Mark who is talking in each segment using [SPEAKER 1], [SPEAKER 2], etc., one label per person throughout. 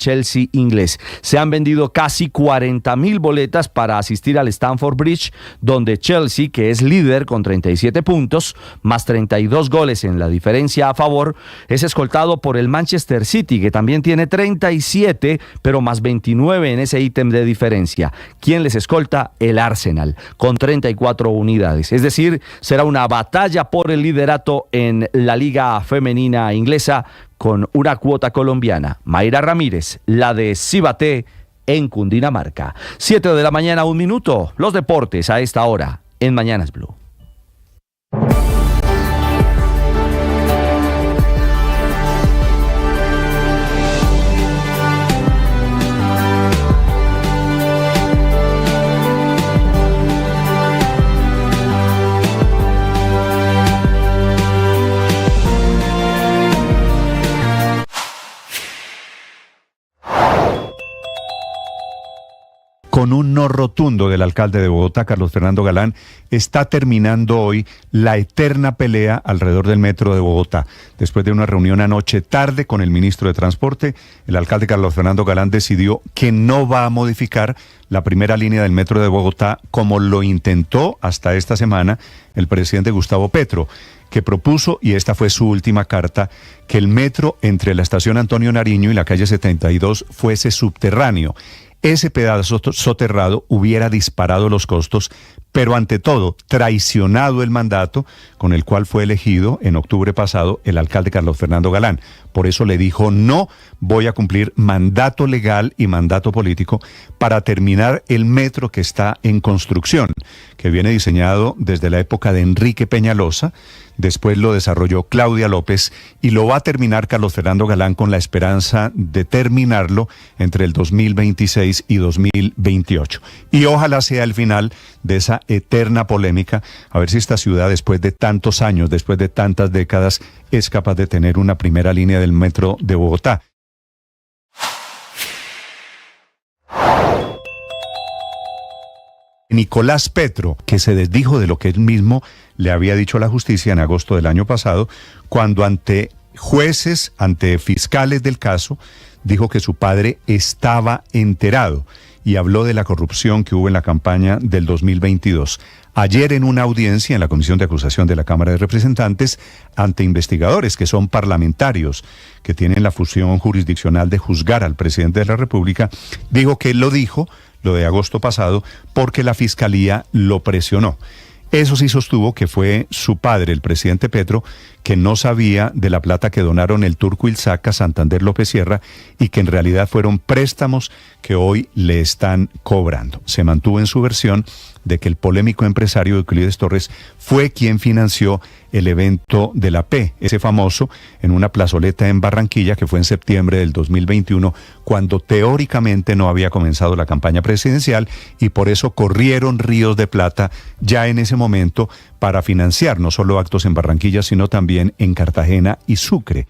[SPEAKER 1] Chelsea inglés. Se han vendido casi 40,000 boletas para asistir al Stamford Bridge, donde Chelsea, que es líder con 37 puntos, más 32 goles en la diferencia a favor, es escoltado por el Manchester City, que también tiene 37, pero más 29 en ese ítem de diferencia. ¿Quién les escolta? El Arsenal, con 34 unidades. Es decir, será una batalla por el liderato en la Liga Femenina Inglesa, con una cuota colombiana. Mayra Ramírez, la de Cibaté, en Cundinamarca. 7 de la mañana, 1 minuto. Los deportes a esta hora, en Mañanas Blue.
[SPEAKER 2] Con un no rotundo del alcalde de Bogotá, Carlos Fernando Galán, está terminando hoy la eterna pelea alrededor del metro de Bogotá. Después de una reunión anoche tarde con el ministro de Transporte, el alcalde Carlos Fernando Galán decidió que no va a modificar la primera línea del metro de Bogotá, como lo intentó hasta esta semana el presidente Gustavo Petro, que propuso, y esta fue su última carta, que el metro entre la estación Antonio Nariño y la calle 72 fuese subterráneo. Ese pedazo soterrado hubiera disparado los costos, pero ante todo traicionado el mandato con el cual fue elegido en octubre pasado el alcalde Carlos Fernando Galán. Por eso le dijo: no voy a cumplir mandato legal y mandato político para terminar el metro que está en construcción, que viene diseñado desde la época de Enrique Peñalosa. Después lo desarrolló Claudia López y lo va a terminar Carlos Fernando Galán con la esperanza de terminarlo entre el 2026 y 2028. Y ojalá sea el final de esa eterna polémica, a ver si esta ciudad, después de tantos años, después de tantas décadas, es capaz de tener una primera línea del metro de Bogotá. Nicolás Petro, que se desdijo de lo que él mismo le había dicho a la justicia en agosto del año pasado, cuando ante jueces, ante fiscales del caso, dijo que su padre estaba enterado y habló de la corrupción que hubo en la campaña del 2022. Ayer, en una audiencia en la Comisión de Acusación de la Cámara de Representantes, ante investigadores que son parlamentarios, que tienen la función jurisdiccional de juzgar al presidente de la República, dijo que él lo dijo, lo de agosto pasado, porque la Fiscalía lo presionó. Eso sí sostuvo que fue su padre, el presidente Petro, que no sabía de la plata que donaron el Turco Ilzaca, Santander, López Sierra, y que en realidad fueron préstamos que hoy le están cobrando. Se mantuvo en su versión de que el polémico empresario Euclides Torres fue quien financió el evento de la P, ese famoso, en una plazoleta en Barranquilla, que fue en septiembre del 2021, cuando teóricamente no había comenzado la campaña presidencial, y por eso corrieron ríos de plata ya en ese momento para financiar no solo actos en Barranquilla, sino también en Cartagena y Sucre.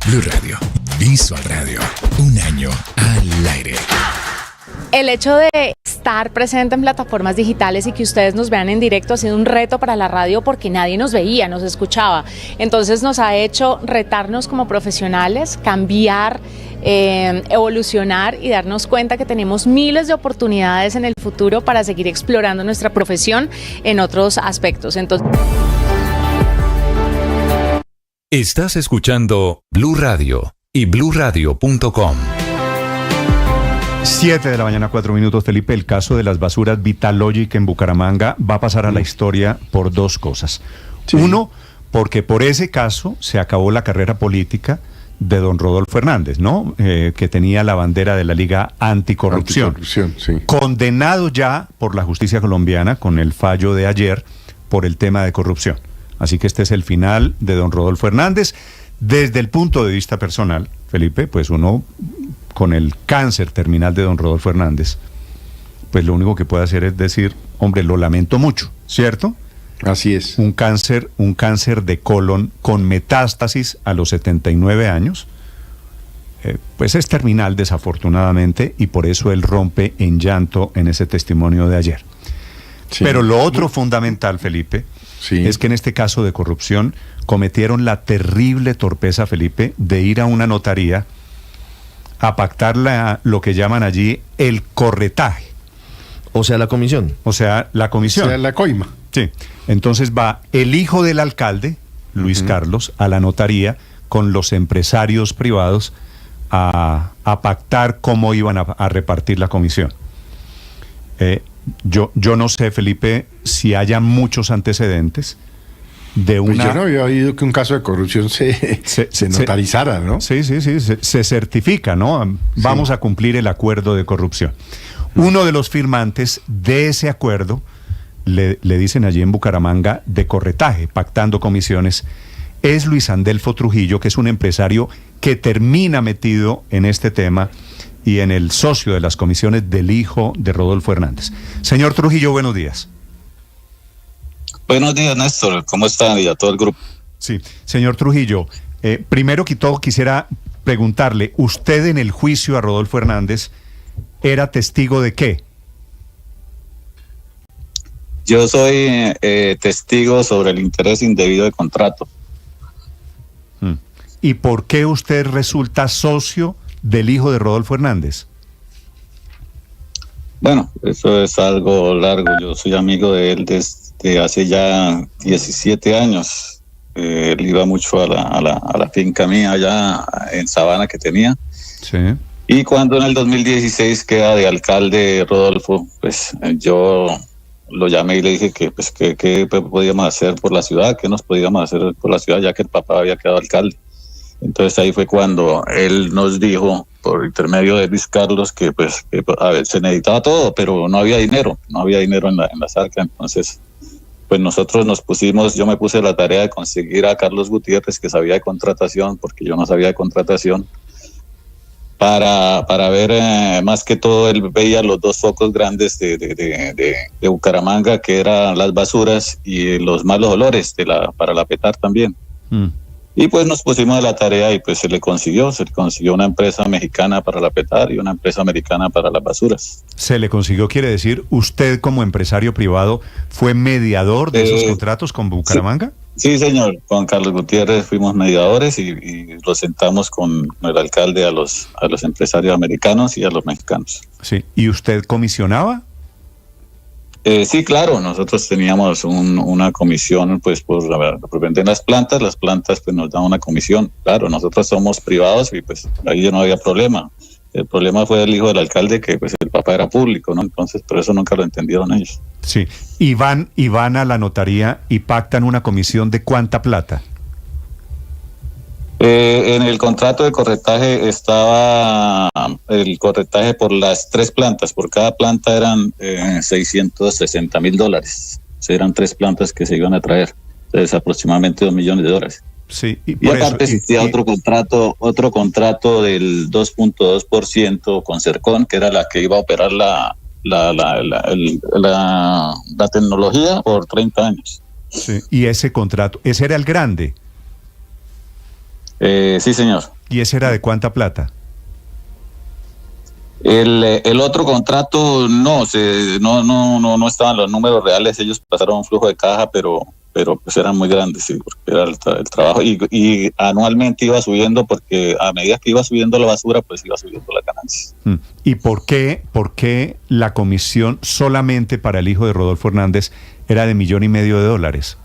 [SPEAKER 3] Blue Radio, Visual Radio, un año al aire.
[SPEAKER 4] El hecho de estar presente en plataformas digitales y que ustedes nos vean en directo ha sido un reto para la radio, porque nadie nos veía, nos escuchaba. Entonces nos ha hecho retarnos como profesionales, cambiar, evolucionar y darnos cuenta que tenemos miles de oportunidades en el futuro para seguir explorando nuestra profesión en otros aspectos. Entonces...
[SPEAKER 3] Estás escuchando Blue Radio y BlueRadio.com.
[SPEAKER 2] 7 de la mañana, 4 minutos, Felipe. El caso de las basuras Vitalogic en Bucaramanga va a pasar a la historia por dos cosas. Sí. Uno, porque por ese caso se acabó la carrera política de don Rodolfo Hernández, ¿no? Que tenía la bandera de la Liga Anticorrupción. Sí. Condenado ya por la justicia colombiana con el fallo de ayer por el tema de corrupción. Así que este es el final de don Rodolfo Hernández. Desde el punto de vista personal, Felipe, pues uno con el cáncer terminal de don Rodolfo Hernández, pues lo único que puede hacer es decir, hombre, lo lamento mucho, ¿cierto?
[SPEAKER 5] Así es.
[SPEAKER 2] Un cáncer de colon con metástasis a los 79 años, pues es terminal desafortunadamente, y por eso él rompe en llanto en ese testimonio de ayer. Sí. Pero lo otro fundamental, Felipe, sí, es que en este caso de corrupción, cometieron la terrible torpeza, Felipe, de ir a una notaría a pactar lo que llaman allí el corretaje.
[SPEAKER 5] O sea, la comisión.
[SPEAKER 2] O sea, la comisión.
[SPEAKER 6] O sea, la coima.
[SPEAKER 2] Sí. Entonces va el hijo del alcalde, Luis Carlos, a la notaría con los empresarios privados a pactar cómo iban a repartir la comisión. Yo no sé, Felipe, si haya muchos antecedentes de
[SPEAKER 6] Pues
[SPEAKER 2] una...
[SPEAKER 6] yo no había oído que un caso de corrupción se notarizara, ¿no?
[SPEAKER 2] Sí, se certifica, ¿no? Vamos a cumplir el acuerdo de corrupción. Uno de los firmantes de ese acuerdo, le dicen allí en Bucaramanga, de corretaje, pactando comisiones, es Luis Andelfo Trujillo, que es un empresario que termina metido en este tema y en el socio de las comisiones del hijo de Rodolfo Hernández. Señor Trujillo, buenos días.
[SPEAKER 7] Buenos días, Néstor. ¿Cómo están? Y a todo el grupo.
[SPEAKER 2] Sí, señor Trujillo, primero que todo quisiera preguntarle, ¿usted en el juicio a Rodolfo Hernández era testigo de qué?
[SPEAKER 7] Yo soy testigo sobre el interés indebido de contrato.
[SPEAKER 2] ¿Y por qué usted resulta socio del hijo de Rodolfo Hernández?
[SPEAKER 7] Bueno, eso es algo largo. Yo soy amigo de él desde hace ya 17 años. Él iba mucho a la finca mía allá en Sabana que tenía.
[SPEAKER 2] Sí.
[SPEAKER 7] Y cuando en el 2016 queda de alcalde Rodolfo, pues yo lo llamé y le dije que qué podíamos hacer por la ciudad, qué nos podíamos hacer por la ciudad, ya que el papá había quedado alcalde. Entonces ahí fue cuando él nos dijo, por intermedio de Luis Carlos, que a ver, se necesitaba todo, pero no había dinero en las arcas. Entonces, pues nosotros yo me puse la tarea de conseguir a Carlos Gutiérrez, que sabía de contratación, porque yo no sabía de contratación, para ver, más que todo, él veía los dos focos grandes de Bucaramanga, que eran las basuras y los malos olores para la petar también. Y pues nos pusimos a la tarea y pues se le consiguió una empresa mexicana para la petar y una empresa americana para las basuras.
[SPEAKER 2] Se le consiguió, quiere decir, usted como empresario privado fue mediador de esos contratos con Bucaramanga.
[SPEAKER 7] Sí, señor, con Carlos Gutiérrez fuimos mediadores y lo sentamos con el alcalde a los empresarios americanos y a los mexicanos.
[SPEAKER 2] Sí, ¿y usted comisionaba?
[SPEAKER 7] Sí, claro, nosotros teníamos una comisión pues por vender las plantas pues nos dan una comisión. Claro, nosotros somos privados y pues ahí no había problema. El problema fue el hijo del alcalde, que pues el papá era público, ¿no? Entonces, por eso nunca lo entendieron ellos.
[SPEAKER 2] Sí, y van a la notaría y pactan una comisión de ¿cuánta plata?
[SPEAKER 7] En el contrato de corretaje estaba el corretaje por las 3 plantas. Por cada planta eran $660,000. O sea, eran 3 plantas que se iban a traer. Entonces, aproximadamente $2 millones.
[SPEAKER 2] Sí,
[SPEAKER 7] y aparte existía otro contrato del 2.2% con Cercón, que era la que iba a operar la tecnología por 30 años.
[SPEAKER 2] Sí, y ese contrato, ese era el grande.
[SPEAKER 7] Sí, señor.
[SPEAKER 2] ¿Y ese era de cuánta plata?
[SPEAKER 7] El otro contrato no estaban los números reales. Ellos pasaron un flujo de caja, pero pues eran muy grandes, sí, porque era el trabajo y anualmente iba subiendo, porque a medida que iba subiendo la basura, pues iba subiendo la ganancia.
[SPEAKER 2] ¿Y por qué la comisión solamente para el hijo de Rodolfo Hernández era de $1,5 millones?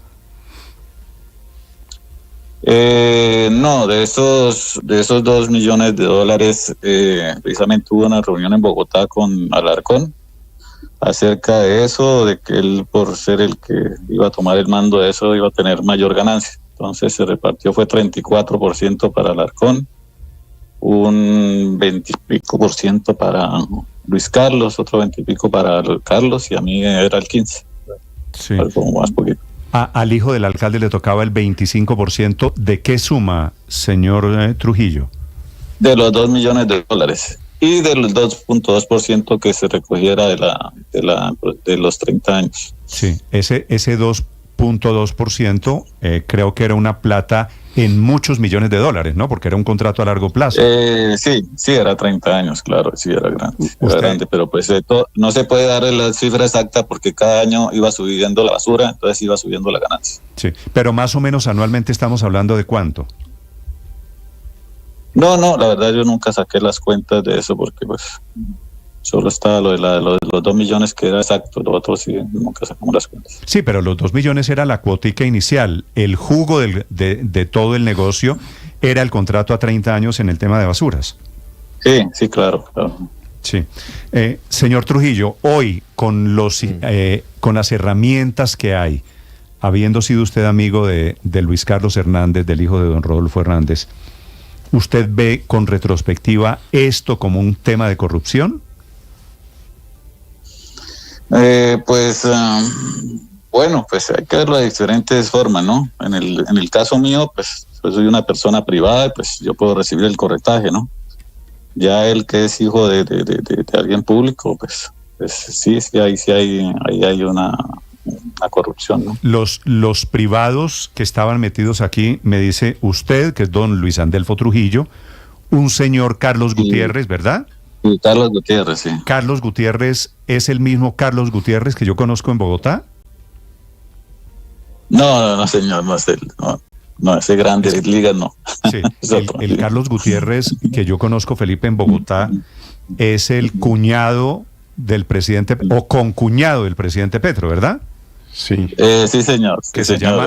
[SPEAKER 7] No, de esos $2 millones, precisamente hubo una reunión en Bogotá con Alarcón acerca de eso, de que él, por ser el que iba a tomar el mando de eso, iba a tener mayor ganancia. Entonces se repartió, fue 34% para Alarcón, un 20 y pico por ciento para Luis Carlos, otro 20 y pico para Carlos, y a mí era el 15%.
[SPEAKER 2] Sí.
[SPEAKER 7] Algo más poquito.
[SPEAKER 2] Al hijo del alcalde le tocaba el 25%. ¿De qué suma, señor Trujillo?
[SPEAKER 7] De los $2 millones y del 2.2% que se recogiera de los 30 años.
[SPEAKER 2] Sí, ese 2 0.2%, creo que era una plata en muchos millones de dólares, ¿no? Porque era un contrato a largo plazo.
[SPEAKER 7] Sí, era 30 años, claro, sí, era grande, pero pues no se puede dar la cifra exacta porque cada año iba subiendo la basura, entonces iba subiendo la ganancia.
[SPEAKER 2] Sí, pero más o menos anualmente estamos hablando de ¿cuánto?
[SPEAKER 7] No, la verdad yo nunca saqué las cuentas de eso porque pues solo estaba lo de los 2 millones que era exacto, lo otro sí, nunca sacamos las cuentas.
[SPEAKER 2] Sí, pero los 2 millones era la cuotica inicial. El jugo de todo el negocio era el contrato a 30 años en el tema de basuras.
[SPEAKER 7] Sí, claro.
[SPEAKER 2] Sí. Señor Trujillo, hoy con las herramientas que hay, habiendo sido usted amigo de Luis Carlos Hernández, del hijo de don Rodolfo Hernández, ¿usted ve con retrospectiva esto como un tema de corrupción?
[SPEAKER 7] Bueno, pues hay que verlo de diferentes formas, ¿no? En el caso mío, pues soy una persona privada, pues yo puedo recibir el corretaje, ¿no? Ya él que es hijo de alguien público, pues sí, ahí hay una corrupción, ¿no?
[SPEAKER 2] Los privados que estaban metidos aquí, me dice usted, que es don Luis Andelfo Trujillo, un señor Carlos Gutiérrez, ¿verdad?
[SPEAKER 7] Sí, Carlos Gutiérrez, sí.
[SPEAKER 2] ¿Carlos Gutiérrez es el mismo Carlos Gutiérrez que yo conozco en Bogotá?
[SPEAKER 7] No, señor, no es él. No, ese grande ligas no.
[SPEAKER 2] Sí, el Carlos Gutiérrez que yo conozco, Felipe, en Bogotá, es el cuñado del presidente, o concuñado del presidente Petro, ¿verdad?
[SPEAKER 6] Sí.
[SPEAKER 7] Sí, señor.
[SPEAKER 2] Que se llama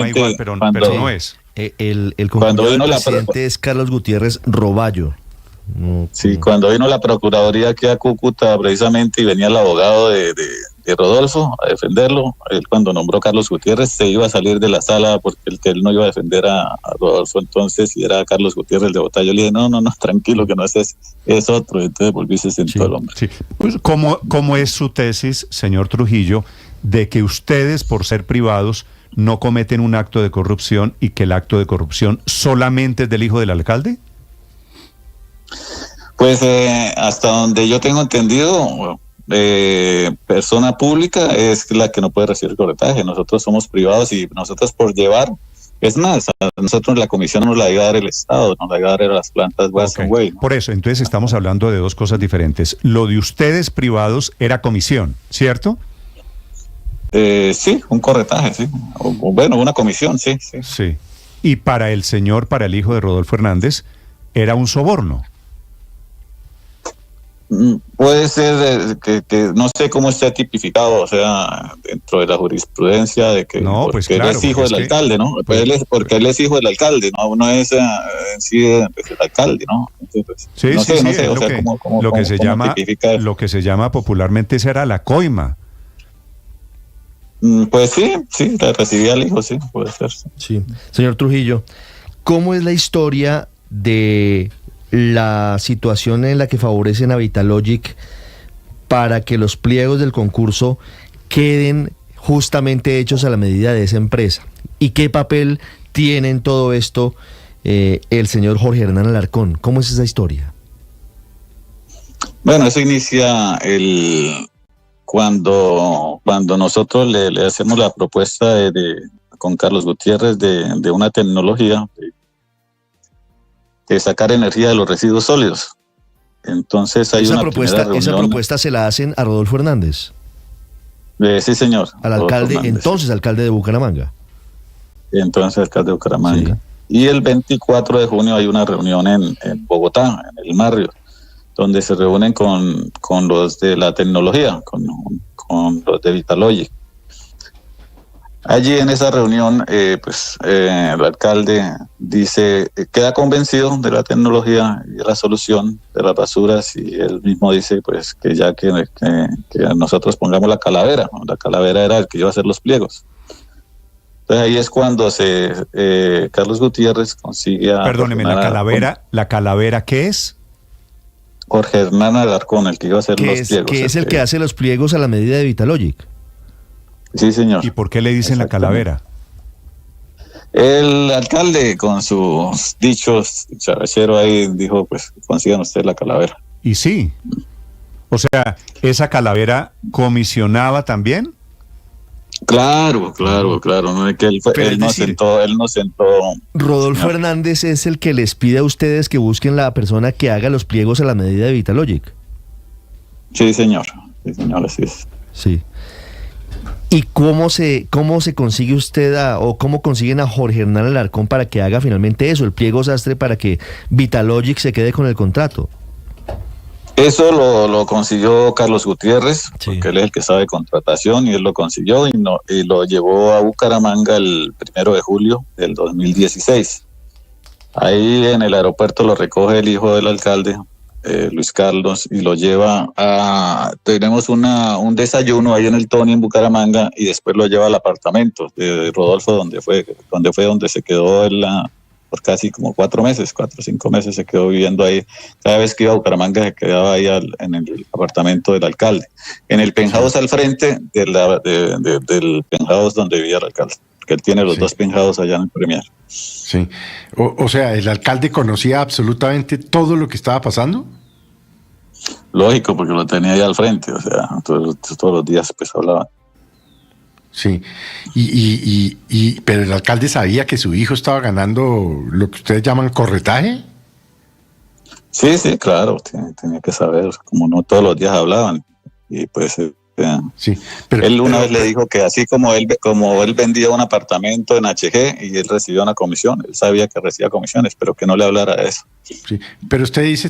[SPEAKER 2] igual, pero no es.
[SPEAKER 5] El cuñado del presidente es Carlos Gutiérrez Roballo.
[SPEAKER 7] Sí, cuando vino la Procuraduría aquí a Cúcuta precisamente y venía el abogado de Rodolfo a defenderlo, él cuando nombró a Carlos Gutiérrez se iba a salir de la sala porque él no iba a defender a Rodolfo entonces y era Carlos Gutiérrez de Bogotá. Yo le dije, no, tranquilo que no es otro, entonces volví y se sentó el hombre.
[SPEAKER 2] Sí. Pues, ¿cómo es su tesis, señor Trujillo, de que ustedes por ser privados no cometen un acto de corrupción y que el acto de corrupción solamente es del hijo del alcalde?
[SPEAKER 7] Pues hasta donde yo tengo entendido, persona pública es la que no puede recibir corretaje. Nosotros somos privados y nosotros por llevar, es más, a nosotros la comisión nos la iba a dar el Estado, nos la iba a dar a las plantas Weston Way, ¿no?
[SPEAKER 2] Por eso, entonces estamos hablando de dos cosas diferentes. Lo de ustedes privados era comisión, ¿cierto?
[SPEAKER 7] Sí, un corretaje, sí. Bueno, una comisión, sí.
[SPEAKER 2] Sí. Y para el hijo de Rodolfo Hernández, era un soborno.
[SPEAKER 7] Puede ser que no sé cómo está tipificado, o sea, dentro de la jurisprudencia de que
[SPEAKER 2] no, pues claro,
[SPEAKER 7] él es hijo del alcalde, ¿no? Porque él es hijo del alcalde, no es en sí el alcalde, ¿no? Entonces,
[SPEAKER 2] sí,
[SPEAKER 7] no sé,
[SPEAKER 2] o sea, lo que se llama popularmente será la coima.
[SPEAKER 7] Pues sí, la recibía el hijo, sí, puede ser.
[SPEAKER 5] Sí. Señor Trujillo, ¿cómo es la historia de la situación en la que favorecen a Vitalogic para que los pliegos del concurso queden justamente hechos a la medida de esa empresa? ¿Y qué papel tiene en todo esto el señor Jorge Hernán Alarcón? ¿Cómo es esa historia?
[SPEAKER 7] Bueno, eso inicia cuando nosotros le hacemos la propuesta con Carlos Gutiérrez de una tecnología de sacar energía de los residuos sólidos. Entonces hay una primera reunión.
[SPEAKER 5] ¿Esa propuesta se la hacen a Rodolfo Hernández?
[SPEAKER 7] Sí, señor.
[SPEAKER 5] Al alcalde, entonces alcalde de Bucaramanga.
[SPEAKER 7] Entonces alcalde de Bucaramanga.
[SPEAKER 5] Sí.
[SPEAKER 7] Y el 24 de junio hay una reunión en Bogotá, en el Marriott, donde se reúnen con los de la tecnología, con los de Vitalogic. Allí en esa reunión, el alcalde dice, queda convencido de la tecnología y de la solución de las basuras y él mismo dice pues que ya que nosotros pongamos la calavera, ¿no? La calavera era el que iba a hacer los pliegos. Entonces ahí es cuando Carlos Gutiérrez consigue a...
[SPEAKER 2] Perdóneme, ¿la calavera qué es?
[SPEAKER 7] Jorge Hernán Alarcón, el que iba a hacer los pliegos.
[SPEAKER 5] ¿Que es el que hace los pliegos a la medida de Vitalogic?
[SPEAKER 7] Sí, señor.
[SPEAKER 2] ¿Y por qué le dicen la calavera?
[SPEAKER 7] El alcalde, con sus dichos chavachero ahí, dijo, pues, consigan ustedes la calavera.
[SPEAKER 2] Y sí. O sea, ¿esa calavera comisionaba también?
[SPEAKER 7] Claro. No es que él no sentó.
[SPEAKER 5] Rodolfo
[SPEAKER 7] Señor.
[SPEAKER 5] Hernández es el que les pide a ustedes que busquen la persona que haga los pliegos a la medida de Vitalogic.
[SPEAKER 7] Sí, señor. Sí, señor, así es.
[SPEAKER 5] Sí. ¿Y cómo se consigue usted o cómo consiguen a Jorge Hernán Alarcón para que haga finalmente eso, el pliego sastre, para que Vitalogic se quede con el contrato?
[SPEAKER 7] Eso lo consiguió Carlos Gutiérrez,
[SPEAKER 5] Sí.
[SPEAKER 7] porque él es el que sabe contratación, y él lo consiguió y lo llevó a Bucaramanga el 1 de julio del 2016. Ahí en el aeropuerto lo recoge el hijo del alcalde, Luis Carlos, y lo lleva tenemos un desayuno ahí en el Tony en Bucaramanga, y después lo lleva al apartamento de Rodolfo, donde se quedó por casi como 4 o 5 meses se quedó viviendo ahí. Cada vez que iba a Bucaramanga se quedaba ahí en el apartamento del alcalde, en el penthouse al frente del penthouse donde vivía el alcalde, porque él tiene los 2 penthouse allá en el Premier.
[SPEAKER 6] Sí. O sea, ¿el alcalde conocía absolutamente todo lo que estaba pasando?
[SPEAKER 7] Lógico, porque lo tenía ahí al frente, o sea, todos los días pues hablaba.
[SPEAKER 6] Sí. Pero el alcalde sabía que su hijo estaba ganando lo que ustedes llaman corretaje.
[SPEAKER 7] Sí, claro, tenía que saber, como no todos los días hablaban. Y pues
[SPEAKER 6] Sí.
[SPEAKER 7] él una vez le dijo que así como él vendía un apartamento en HG y él recibía una comisión, él sabía que recibía comisiones, pero que no le hablara de eso.
[SPEAKER 6] Sí. Pero usted dice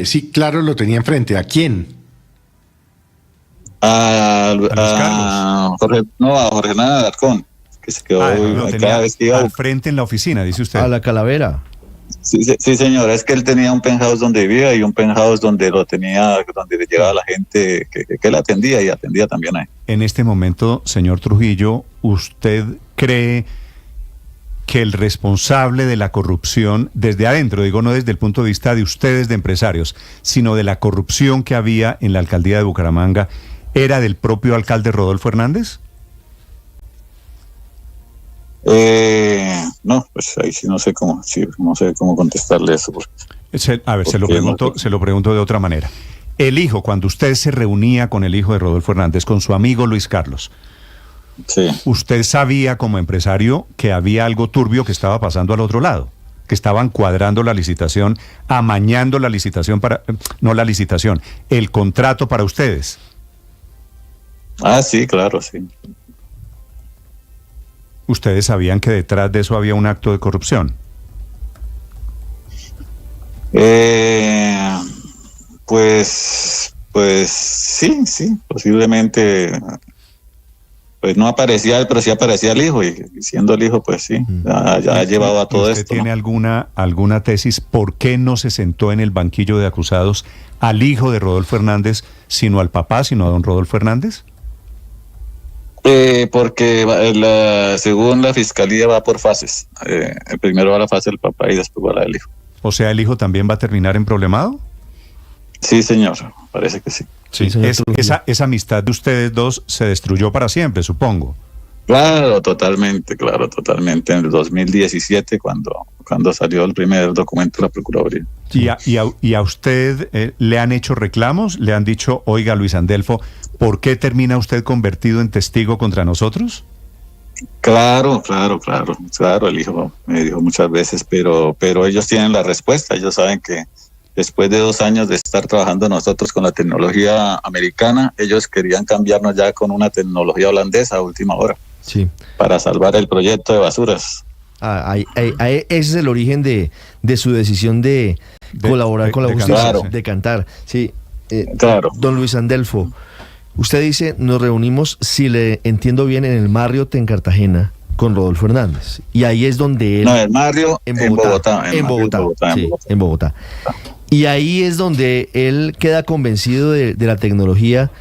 [SPEAKER 6] sí, claro, lo tenía enfrente. ¿A quién?
[SPEAKER 7] A Jorge Hernán Alarcón, que se quedó
[SPEAKER 2] tenía
[SPEAKER 7] vez que iba
[SPEAKER 2] al frente en la oficina, dice usted.
[SPEAKER 5] A la Calavera.
[SPEAKER 7] Sí, señora, es que él tenía un penthouse donde vivía y un penthouse donde le llegaba la gente que le atendía, y atendía también a él.
[SPEAKER 2] En este momento, señor Trujillo, ¿usted cree que el responsable de la corrupción, desde adentro, digo no desde el punto de vista de ustedes de empresarios, sino de la corrupción que había en la alcaldía de Bucaramanga, era del propio alcalde Rodolfo Hernández?
[SPEAKER 7] No, pues ahí sí no sé cómo contestarle eso.
[SPEAKER 2] Se lo pregunto de otra manera. El hijo, cuando usted se reunía con el hijo de Rodolfo Hernández, con su amigo Luis Carlos,
[SPEAKER 7] Sí.
[SPEAKER 2] ¿usted sabía como empresario que había algo turbio que estaba pasando al otro lado? Que estaban cuadrando la licitación, amañando la licitación el contrato para ustedes.
[SPEAKER 7] Sí, claro, sí.
[SPEAKER 2] ¿Ustedes sabían que detrás de eso había un acto de corrupción?
[SPEAKER 7] Pues sí, posiblemente. Pues no aparecía él, pero sí aparecía el hijo, y siendo el hijo, pues sí, ya llevaba todo esto.
[SPEAKER 2] ¿Usted tiene alguna tesis por qué no se sentó en el banquillo de acusados al hijo de Rodolfo Hernández, sino al papá, sino a don Rodolfo Hernández?
[SPEAKER 7] Porque según la fiscalía va por fases. Primero va la fase del papá y después va la del hijo.
[SPEAKER 2] O sea, ¿el hijo también va a terminar en problemado?
[SPEAKER 7] Sí, señor, parece que sí.
[SPEAKER 2] Sí, esa amistad de ustedes dos se destruyó para siempre, supongo.
[SPEAKER 7] Claro, totalmente. En el 2017, cuando salió el primer documento de la Procuraduría.
[SPEAKER 2] ¿Y a usted le han hecho reclamos? ¿Le han dicho, oiga, Luis Andelfo, ¿por qué termina usted convertido en testigo contra nosotros?
[SPEAKER 7] Claro, el hijo me dijo muchas veces, pero ellos tienen la respuesta. Ellos saben que después de 2 años de estar trabajando nosotros con la tecnología americana, ellos querían cambiarnos ya con una tecnología holandesa a última hora.
[SPEAKER 5] Sí.
[SPEAKER 7] Para salvar el proyecto de basuras.
[SPEAKER 5] Ese es el origen de su decisión de colaborar con la justicia,
[SPEAKER 7] claro.
[SPEAKER 5] de cantar. Sí.
[SPEAKER 7] Claro.
[SPEAKER 5] Don Luis Andelfo, usted dice, nos reunimos, si le entiendo bien, en el Marriott en Cartagena con Rodolfo Hernández. Y ahí es donde él...
[SPEAKER 7] No, el Marriott en
[SPEAKER 5] Bogotá. Y ahí es donde él queda convencido de la tecnología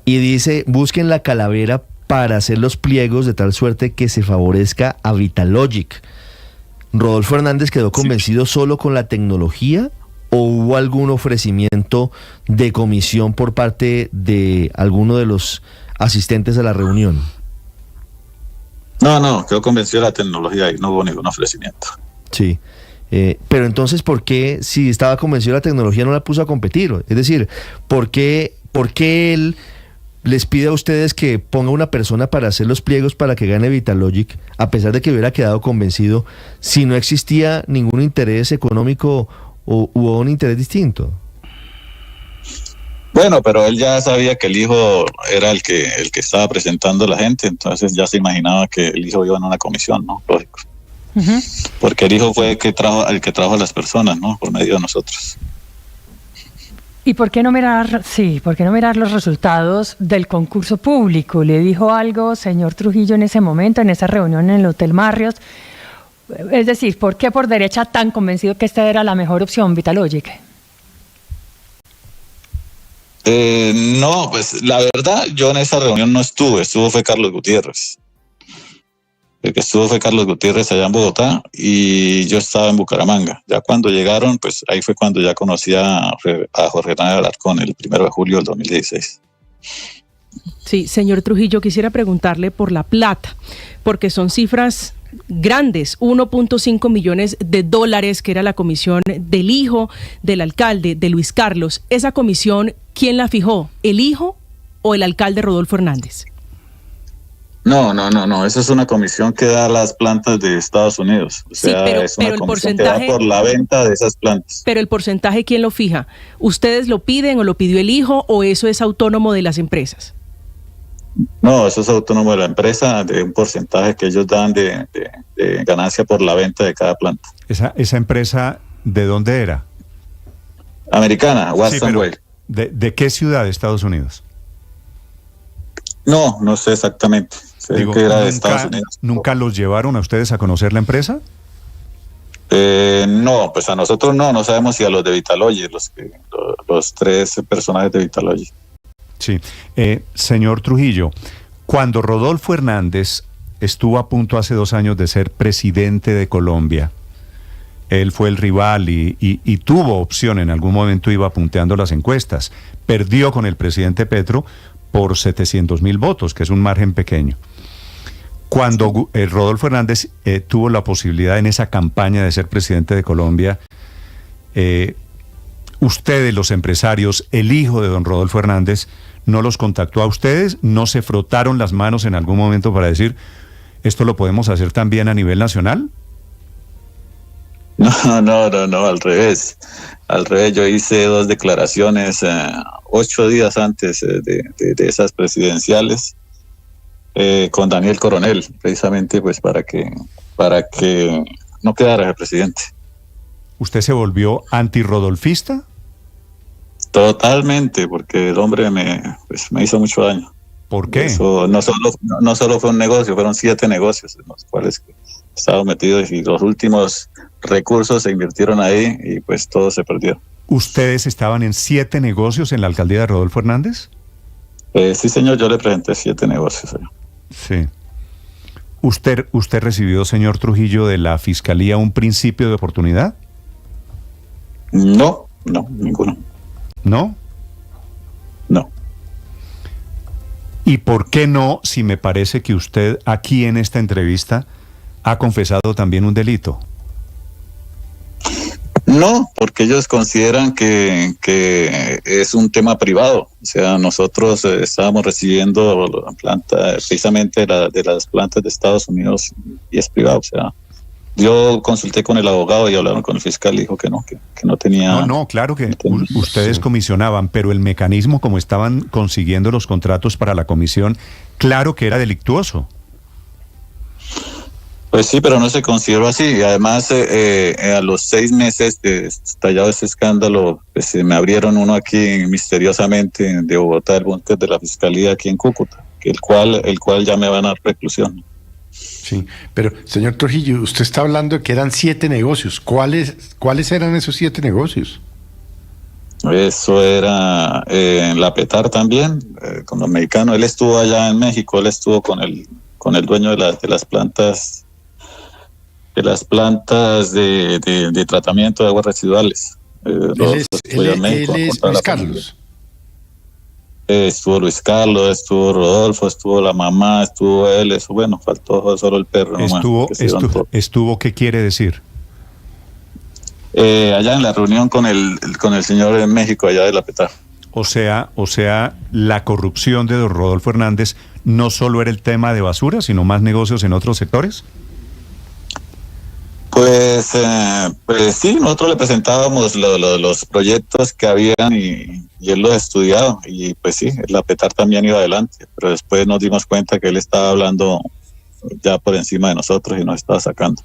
[SPEAKER 5] y dice, busquen la Calavera para hacer los pliegos de tal suerte que se favorezca a Vitalogic. ¿Rodolfo Hernández quedó convencido solo con la tecnología o hubo algún ofrecimiento de comisión por parte de alguno de los asistentes a la reunión?
[SPEAKER 7] No, quedó convencido de la tecnología y no hubo ningún ofrecimiento.
[SPEAKER 5] Sí. Pero entonces, ¿por qué, si estaba convencido de la tecnología, no la puso a competir? Es decir, ¿por qué él les pide a ustedes que ponga una persona para hacer los pliegos para que gane Vitalogic, a pesar de que hubiera quedado convencido, si no existía ningún interés económico o hubo un interés distinto?
[SPEAKER 7] Bueno, pero él ya sabía que el hijo era el que estaba presentando a la gente, entonces ya se imaginaba que el hijo iba en una comisión, ¿no? Lógico. Porque el hijo fue el que trajo a las personas, ¿no? Por medio de nosotros.
[SPEAKER 8] ¿Y por qué no mirar los resultados del concurso público? ¿Le dijo algo, señor Trujillo, en ese momento, en esa reunión en el Hotel Marriott? Es decir, ¿por qué por derecha tan convencido que esta era la mejor opción, Vitalogic?
[SPEAKER 7] No, pues la verdad, yo en esa reunión no estuvo fue Carlos Gutiérrez. El que estuvo fue Carlos Gutiérrez allá en Bogotá y yo estaba en Bucaramanga. Ya cuando llegaron, pues ahí fue cuando ya conocí a Jorge Hernández Alarcón el 1 de julio del 2016.
[SPEAKER 9] Sí, señor Trujillo, quisiera preguntarle por la plata, porque son cifras grandes, 1.5 millones de dólares, que era la comisión del hijo del alcalde, de Luis Carlos. ¿Esa comisión quién la fijó? ¿El hijo o el alcalde Rodolfo Hernández?
[SPEAKER 7] No, eso es una comisión que da las plantas de Estados Unidos. O sea,
[SPEAKER 9] sí,
[SPEAKER 7] es una
[SPEAKER 9] pero el
[SPEAKER 7] comisión
[SPEAKER 9] porcentaje
[SPEAKER 7] que da por la venta de esas plantas.
[SPEAKER 9] Pero el porcentaje, ¿quién lo fija? ¿Ustedes lo piden o lo pidió el hijo o eso es autónomo de las empresas?
[SPEAKER 7] No, eso es autónomo de la empresa, de un porcentaje que ellos dan de ganancia por la venta de cada planta.
[SPEAKER 2] ¿Esa empresa de dónde era?
[SPEAKER 7] Americana, Watson Way.
[SPEAKER 2] ¿De qué ciudad de Estados Unidos?
[SPEAKER 7] No sé exactamente. Sé que era de Estados Unidos.
[SPEAKER 2] ¿Nunca los llevaron a ustedes a conocer la empresa?
[SPEAKER 7] No, pues a nosotros no sabemos si a los de Vitalogy, los tres personajes de Vitalogy.
[SPEAKER 2] Sí. Señor Trujillo, cuando Rodolfo Hernández estuvo a punto hace 2 años de ser presidente de Colombia, él fue el rival y tuvo opción, en algún momento iba punteando las encuestas, perdió con el presidente Petro por 700.000 votos, que es un margen pequeño. Cuando Rodolfo Hernández tuvo la posibilidad en esa campaña de ser presidente de Colombia, ustedes, los empresarios, el hijo de don Rodolfo Hernández, ¿no los contactó a ustedes? ¿No se frotaron las manos en algún momento para decir, esto lo podemos hacer también a nivel nacional?
[SPEAKER 7] No, al revés. Al revés, yo hice 2 declaraciones 8 días antes de esas presidenciales con Daniel Coronel, precisamente pues para que no quedara el presidente.
[SPEAKER 2] ¿Usted se volvió antirrodolfista?
[SPEAKER 7] Totalmente, porque el hombre me hizo mucho daño.
[SPEAKER 2] ¿Por qué?
[SPEAKER 7] Eso no solo fue un negocio, fueron 7 negocios en los cuales estaba metido y los últimos recursos se invirtieron ahí y pues todo se perdió.
[SPEAKER 2] ¿Ustedes estaban en 7 negocios en la alcaldía de Rodolfo Hernández?
[SPEAKER 7] Sí, señor, yo le presenté 7 negocios.
[SPEAKER 2] Sí. ¿Usted recibió, señor Trujillo, de la Fiscalía un principio de oportunidad?
[SPEAKER 7] No, ninguno.
[SPEAKER 2] ¿No?
[SPEAKER 7] No.
[SPEAKER 2] ¿Y por qué no, si me parece que usted aquí en esta entrevista ha confesado también un delito?
[SPEAKER 7] No, porque ellos consideran que es un tema privado. O sea, nosotros estábamos recibiendo la planta, precisamente de las plantas de Estados Unidos, y es privado. O sea, yo consulté con el abogado y hablaron con el fiscal y dijo que no tenía...
[SPEAKER 2] No, claro que ustedes comisionaban, pero el mecanismo como estaban consiguiendo los contratos para la comisión, claro que era delictuoso.
[SPEAKER 7] Pues sí, pero no se consideró así. Y además, a los 6 meses de estallado ese escándalo, pues me abrieron uno aquí misteriosamente de Bogotá, el búnker de la Fiscalía aquí en Cúcuta, el cual ya me van a dar reclusión.
[SPEAKER 6] Sí, pero señor Trujillo, usted está hablando de que eran 7 negocios. ¿Cuáles eran esos 7 negocios?
[SPEAKER 7] Eso era en La Petar también, con los mexicanos. Él estuvo allá en México, él estuvo con el dueño de las plantas de tratamiento de aguas residuales.
[SPEAKER 6] Él es Luis Carlos.
[SPEAKER 7] Estuvo Luis Carlos, estuvo Rodolfo, estuvo la mamá, estuvo él, bueno, faltó solo el perro.
[SPEAKER 2] Estuvo, ¿qué quiere decir?
[SPEAKER 7] Allá en la reunión con el señor en México, allá de La Petar.
[SPEAKER 2] O sea, la corrupción de don Rodolfo Hernández no solo era el tema de basura, sino más negocios en otros sectores.
[SPEAKER 7] Pues sí, nosotros le presentábamos los proyectos que habían y él los estudiaba y pues sí, el apetar también iba adelante, pero después nos dimos cuenta que él estaba hablando ya por encima de nosotros y nos estaba sacando.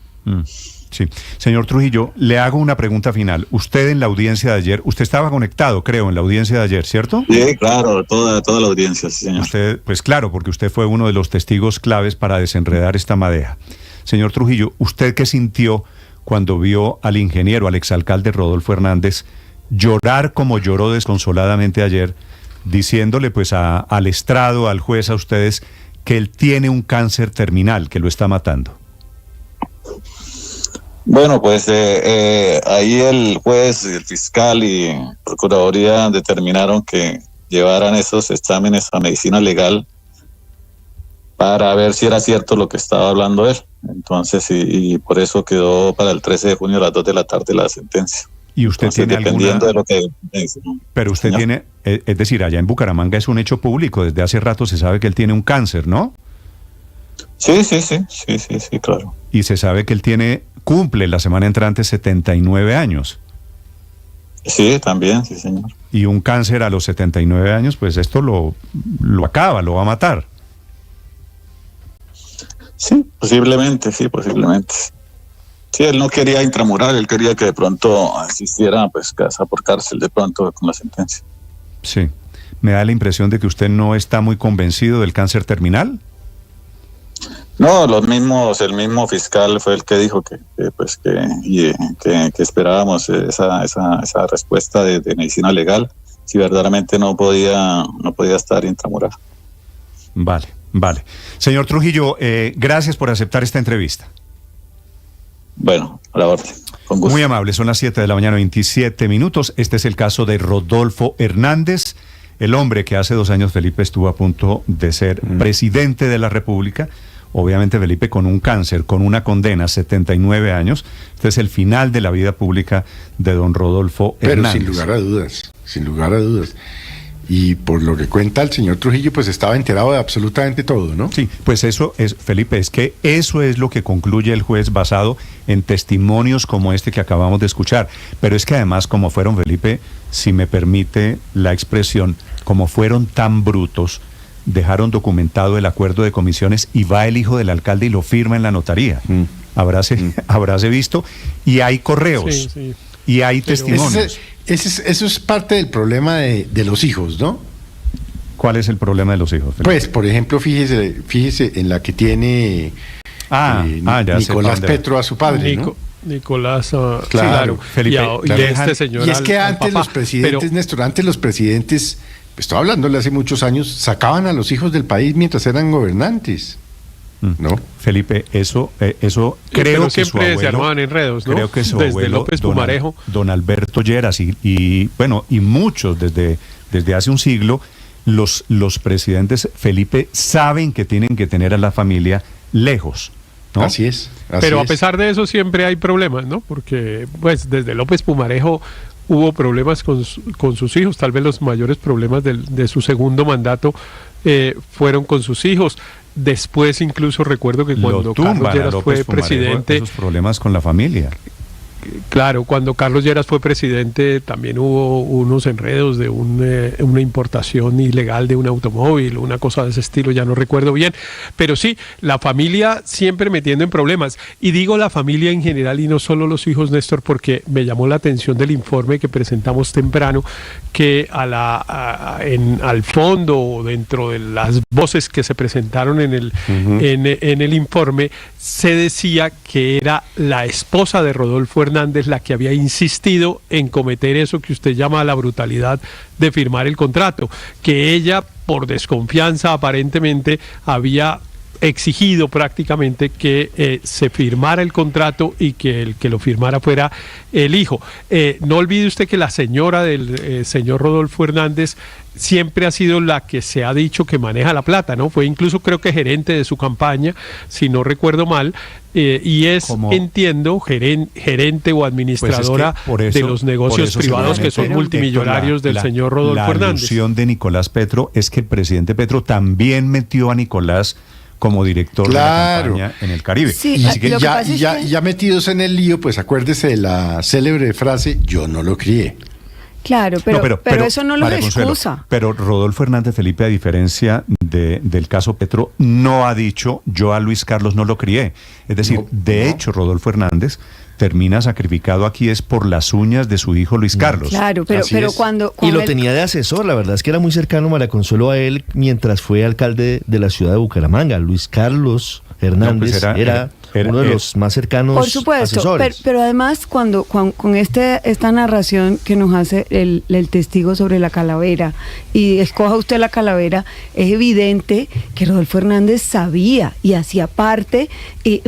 [SPEAKER 2] Sí. Señor Trujillo, le hago una pregunta final. Usted en la audiencia de ayer, usted estaba conectado, creo, en la audiencia de ayer, ¿cierto?
[SPEAKER 7] Sí, claro, toda la audiencia, sí, señor.
[SPEAKER 2] Usted, pues claro, porque usted fue uno de los testigos claves para desenredar esta madeja. Señor Trujillo, ¿usted qué sintió cuando vio al ingeniero, al exalcalde Rodolfo Hernández, llorar como lloró desconsoladamente ayer, diciéndole pues al estrado, al juez, a ustedes, que él tiene un cáncer terminal, que lo está matando?
[SPEAKER 7] Bueno, pues ahí el juez, el fiscal y procuraduría determinaron que llevaran esos exámenes a medicina legal para ver si era cierto lo que estaba hablando él. Entonces, y por eso quedó para el 13 de junio a las 2 de la tarde la sentencia.
[SPEAKER 2] ¿Y usted
[SPEAKER 7] Entonces,
[SPEAKER 2] tiene
[SPEAKER 7] dependiendo
[SPEAKER 2] alguna...
[SPEAKER 7] de lo que dice, ¿no?
[SPEAKER 2] Pero usted
[SPEAKER 7] Señor.
[SPEAKER 2] tiene, es decir, allá en Bucaramanga es un hecho público, desde hace rato se sabe que él tiene un cáncer, ¿no?
[SPEAKER 7] Sí, claro.
[SPEAKER 2] Y se sabe que él cumple la semana entrante 79 años.
[SPEAKER 7] Sí, también, sí, señor.
[SPEAKER 2] Y un cáncer a los 79 años, pues esto lo acaba, lo va a matar.
[SPEAKER 7] Sí, posiblemente. Sí, él no quería intramural, él quería que de pronto asistiera pues casa por cárcel de pronto con la sentencia.
[SPEAKER 2] Sí. Me da la impresión de que usted no está muy convencido del cáncer terminal.
[SPEAKER 7] No, el mismo fiscal fue el que dijo que esperábamos esa respuesta de medicina legal, si verdaderamente no podía estar intramural.
[SPEAKER 2] Vale. Señor Trujillo, gracias por aceptar esta entrevista.
[SPEAKER 7] Bueno, a la orden. Con gusto.
[SPEAKER 2] Muy amable, son las 7 de la mañana, 27 minutos. Este es el caso de Rodolfo Hernández, el hombre que hace 2 años, Felipe, estuvo a punto de ser presidente de la República. Obviamente, Felipe, con un cáncer, con una condena, 79 años. Este es el final de la vida pública de don Rodolfo Hernández.
[SPEAKER 6] Pero sin lugar a dudas. Y por lo que cuenta el señor Trujillo, pues estaba enterado de absolutamente todo, ¿no?
[SPEAKER 2] Sí, pues eso es, Felipe, es que eso es lo que concluye el juez basado en testimonios como este que acabamos de escuchar. Pero es que además, como fueron, Felipe, si me permite la expresión, como fueron tan brutos, dejaron documentado el acuerdo de comisiones y va el hijo del alcalde y lo firma en la notaría. Habráse visto, y hay correos, y hay testimonios.
[SPEAKER 6] Eso es parte del problema de los hijos, ¿no?
[SPEAKER 2] ¿Cuál es el problema de los hijos, Felipe?
[SPEAKER 6] Pues, por ejemplo, fíjese en la que tiene Nicolás Petro a su padre, ¿no?
[SPEAKER 10] Nicolás,
[SPEAKER 6] claro.
[SPEAKER 2] Felipe,
[SPEAKER 10] y este señor
[SPEAKER 6] y es que antes
[SPEAKER 10] papá,
[SPEAKER 6] los presidentes, Néstor, estoy hablándole hace muchos años, sacaban a los hijos del país mientras eran gobernantes, ¿no?
[SPEAKER 2] Felipe, eso creo que
[SPEAKER 10] siempre
[SPEAKER 2] su abuelo,
[SPEAKER 10] se armaban enredos, ¿no?
[SPEAKER 2] Creo que su
[SPEAKER 10] desde
[SPEAKER 2] abuelo,
[SPEAKER 10] López Pumarejo,
[SPEAKER 2] don Alberto Lleras y muchos desde hace un siglo, los presidentes, Felipe, saben que tienen que tener a la familia lejos, ¿no?
[SPEAKER 6] Así es.
[SPEAKER 10] Pero a pesar de eso siempre hay problemas, ¿no? Porque pues desde López Pumarejo hubo problemas con sus hijos. Tal vez los mayores problemas de su segundo mandato fueron con sus hijos. Después incluso recuerdo que cuando Carlos Lleras fue presidente,
[SPEAKER 2] esos problemas con la familia.
[SPEAKER 10] Claro, cuando Carlos Lleras fue presidente también hubo unos enredos de una importación ilegal de un automóvil, una cosa de ese estilo, ya no recuerdo bien, pero sí, la familia siempre metiendo en problemas, y digo la familia en general y no solo los hijos, Néstor, porque me llamó la atención del informe que presentamos temprano, que al fondo, dentro de las voces que se presentaron en el informe, se decía que era la esposa de Rodolfo Hernández la que había insistido en cometer eso que usted llama la brutalidad de firmar el contrato, que ella, por desconfianza aparentemente, había exigido prácticamente que se firmara el contrato y que el que lo firmara fuera el hijo. No olvide usted que la señora del señor Rodolfo Hernández siempre ha sido la que se ha dicho que maneja la plata, ¿no? Fue incluso creo que gerente de su campaña, si no recuerdo mal, y es, entiendo, gerente o administradora de los negocios privados que son multimillonarios del señor Rodolfo Hernández.
[SPEAKER 2] La alusión de Nicolás Petro es que el presidente Petro también metió a Nicolás como director de la campaña en el Caribe.
[SPEAKER 6] Sí, así que ya metidos en el lío, pues acuérdese de la célebre frase, yo no lo crié.
[SPEAKER 11] Claro, pero eso no lo excusa.
[SPEAKER 2] Pero Rodolfo Hernández, Felipe, a diferencia del caso Petro, no ha dicho yo a Luis Carlos no lo crié. Es decir, de hecho, Rodolfo Hernández termina sacrificado aquí es por las uñas de su hijo Luis Carlos.
[SPEAKER 11] Claro, pero cuando
[SPEAKER 5] y lo tenía de asesor, la verdad es que era muy cercano María Consuelo a él mientras fue alcalde de la ciudad de Bucaramanga. Luis Carlos Hernández era uno de los más cercanos
[SPEAKER 11] por supuesto,
[SPEAKER 5] asesores.
[SPEAKER 11] Pero además con esta narración que nos hace el testigo sobre la calavera, y escoja usted la calavera, es evidente que Rodolfo Hernández sabía y hacía parte, y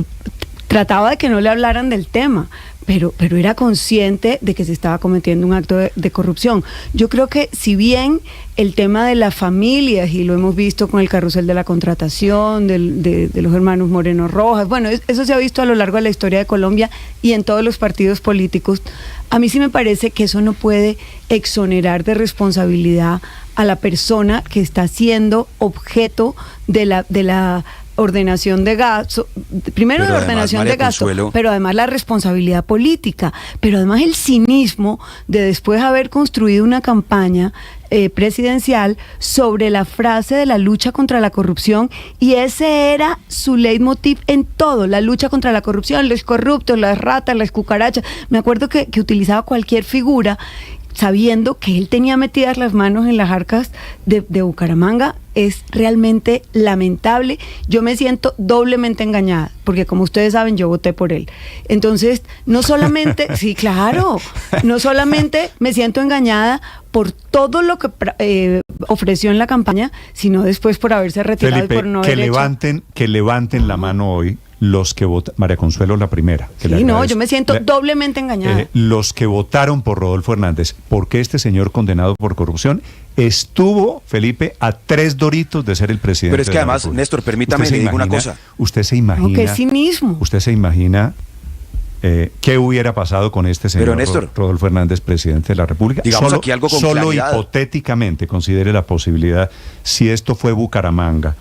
[SPEAKER 11] trataba de que no le hablaran del tema, pero era consciente de que se estaba cometiendo un acto de corrupción. Yo creo que si bien el tema de las familias, y lo hemos visto con el carrusel de la contratación, de los hermanos Moreno Rojas, bueno, eso se ha visto a lo largo de la historia de Colombia y en todos los partidos políticos, a mí sí me parece que eso no puede exonerar de responsabilidad a la persona que está siendo objeto de la ordenación de gasto, primero de la ordenación de gasto, pero además la responsabilidad política, pero además el cinismo de después haber construido una campaña presidencial sobre la frase de la lucha contra la corrupción, y ese era su leitmotiv en todo, la lucha contra la corrupción, los corruptos, las ratas, las cucarachas. Me acuerdo que utilizaba cualquier figura, sabiendo que él tenía metidas las manos en las arcas de Bucaramanga. Es realmente lamentable. Yo me siento doblemente engañada, porque como ustedes saben, yo voté por él. Entonces, no solamente, sí, claro, no solamente me siento engañada por todo lo que ofreció en la campaña, sino después por haberse retirado,
[SPEAKER 2] Felipe,
[SPEAKER 11] y por no haber
[SPEAKER 2] que levanten la mano hoy los que votaron, María Consuelo la primera.
[SPEAKER 11] Sí, no, yo me siento doblemente engañada.
[SPEAKER 2] Los que votaron por Rodolfo Hernández, porque este señor condenado por corrupción estuvo, Felipe, a 3 doritos de ser el presidente.
[SPEAKER 12] Pero es que además, Néstor, permítame, le digo una cosa.
[SPEAKER 2] Usted se imagina...
[SPEAKER 11] ¡Qué cinismo!
[SPEAKER 2] Usted se imagina... ¿qué hubiera pasado con este señor Rodolfo Hernández, presidente de la República?
[SPEAKER 12] Digamos aquí algo con
[SPEAKER 2] solo
[SPEAKER 12] claridad.
[SPEAKER 2] Hipotéticamente considere la posibilidad, si esto fue Bucaramanga,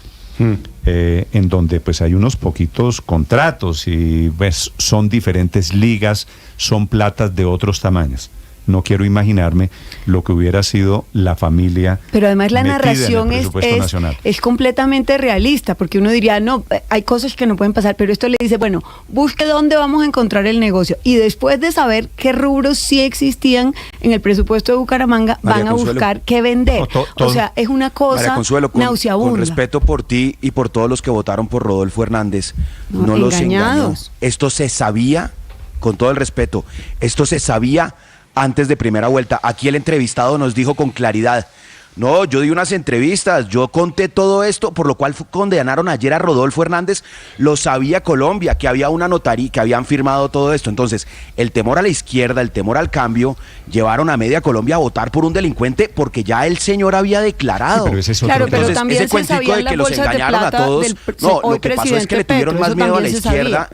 [SPEAKER 2] en donde pues hay unos poquitos contratos y pues, son diferentes ligas, son platas de otros tamaños. No quiero imaginarme lo que hubiera sido la familia.
[SPEAKER 11] Pero además la narración es completamente realista, porque uno diría, no, hay cosas que no pueden pasar, pero esto le dice, bueno, busque dónde vamos a encontrar el negocio. Y después de saber qué rubros sí existían en el presupuesto de Bucaramanga, van a buscar qué vender. O sea, es una cosa nauseabunda.
[SPEAKER 12] Con respeto por ti y por todos los que votaron por Rodolfo Hernández, no los engañó. Esto se sabía, con todo el respeto, esto se sabía antes de primera vuelta. Aquí el entrevistado nos dijo con claridad, no, yo di unas entrevistas, yo conté todo esto, por lo cual condenaron ayer a Rodolfo Hernández, lo sabía Colombia, que había una notaría, que habían firmado todo esto. Entonces, el temor a la izquierda, el temor al cambio, llevaron a media Colombia a votar por un delincuente porque ya el señor había declarado.
[SPEAKER 2] Sí, pero ese es
[SPEAKER 11] claro,
[SPEAKER 2] otro.
[SPEAKER 11] pero
[SPEAKER 12] entonces,
[SPEAKER 11] también
[SPEAKER 12] ese cuentico de que los engañaron a todos, no, lo que pasó es que le tuvieron más miedo a la izquierda,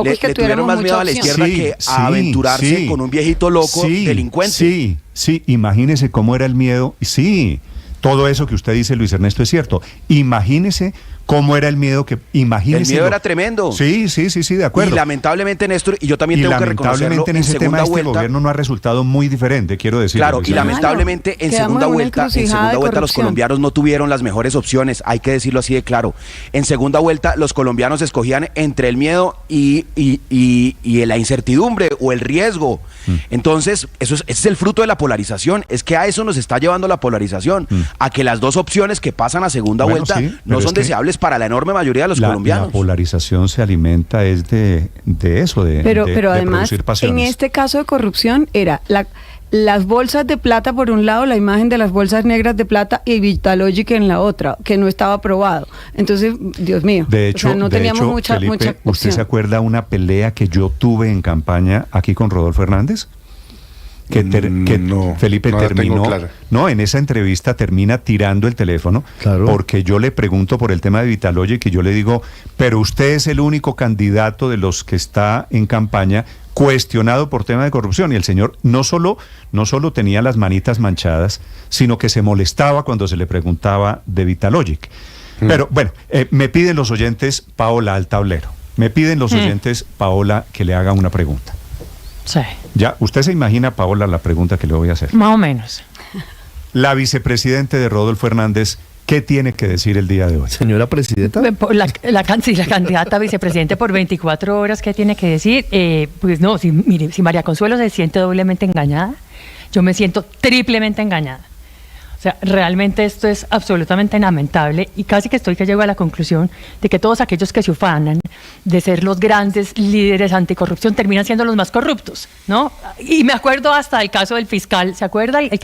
[SPEAKER 12] le tuvieron más miedo a la izquierda que a aventurarse con un viejito loco delincuente.
[SPEAKER 2] Sí, imagínese cómo era el miedo, sí. Todo eso que usted dice, Luis Ernesto, es cierto. Imagínese cómo era el miedo que...
[SPEAKER 12] El miedo era tremendo.
[SPEAKER 2] Sí, de acuerdo.
[SPEAKER 12] Y lamentablemente, Néstor, y yo también tengo que reconocerlo,
[SPEAKER 2] en ese tema este gobierno no ha resultado muy diferente, quiero decir.
[SPEAKER 12] Claro, y lamentablemente en segunda vuelta los colombianos no tuvieron las mejores opciones, hay que decirlo así de claro. En segunda vuelta los colombianos escogían entre el miedo y la incertidumbre o el riesgo. Entonces, ese es el fruto de la polarización, es que a eso nos está llevando la polarización, a que las dos opciones que pasan a segunda vuelta no son deseables para la enorme mayoría de los colombianos.
[SPEAKER 2] La polarización se alimenta es de eso,
[SPEAKER 11] pero además,
[SPEAKER 2] producir pasiones.
[SPEAKER 11] en este caso de corrupción era las bolsas de plata por un lado, la imagen de las bolsas negras de plata y Vitalogic en la otra, que no estaba aprobado. Entonces, Dios mío,
[SPEAKER 2] de hecho,
[SPEAKER 11] no teníamos mucha
[SPEAKER 2] Felipe,
[SPEAKER 11] mucha
[SPEAKER 2] ¿usted
[SPEAKER 11] opción.
[SPEAKER 2] se acuerda una pelea que yo tuve en campaña aquí con Rodolfo Hernández?
[SPEAKER 6] No,
[SPEAKER 2] Felipe
[SPEAKER 6] no la tengo
[SPEAKER 2] terminó,
[SPEAKER 6] clara.
[SPEAKER 2] no, en esa entrevista termina tirando el teléfono,
[SPEAKER 5] Claro.
[SPEAKER 2] porque yo le pregunto por el tema de Vitalogic y yo le digo, pero usted es el único candidato de los que está en campaña cuestionado por tema de corrupción, y el señor no solo tenía las manitas manchadas, sino que se molestaba cuando se le preguntaba de Vitalogic. Pero bueno, me piden los oyentes, Paola, al tablero. Me piden los oyentes, Paola, que le haga una pregunta.
[SPEAKER 8] Sí,
[SPEAKER 2] Ya, usted se imagina, Paola, la pregunta que le voy a hacer.
[SPEAKER 8] más o menos.
[SPEAKER 2] La vicepresidente de Rodolfo Hernández, ¿qué tiene que decir el día de hoy?
[SPEAKER 5] Señora presidenta.
[SPEAKER 8] La candidata a vicepresidente por 24 horas, ¿qué tiene que decir? Pues no, mire, si María Consuelo se siente doblemente engañada, yo me siento triplemente engañada. O sea, realmente esto es absolutamente lamentable y casi que llego a la conclusión de que todos aquellos que se ufanan de ser los grandes líderes anticorrupción terminan siendo los más corruptos, ¿no? Y me acuerdo hasta del caso del fiscal, ¿se acuerda? El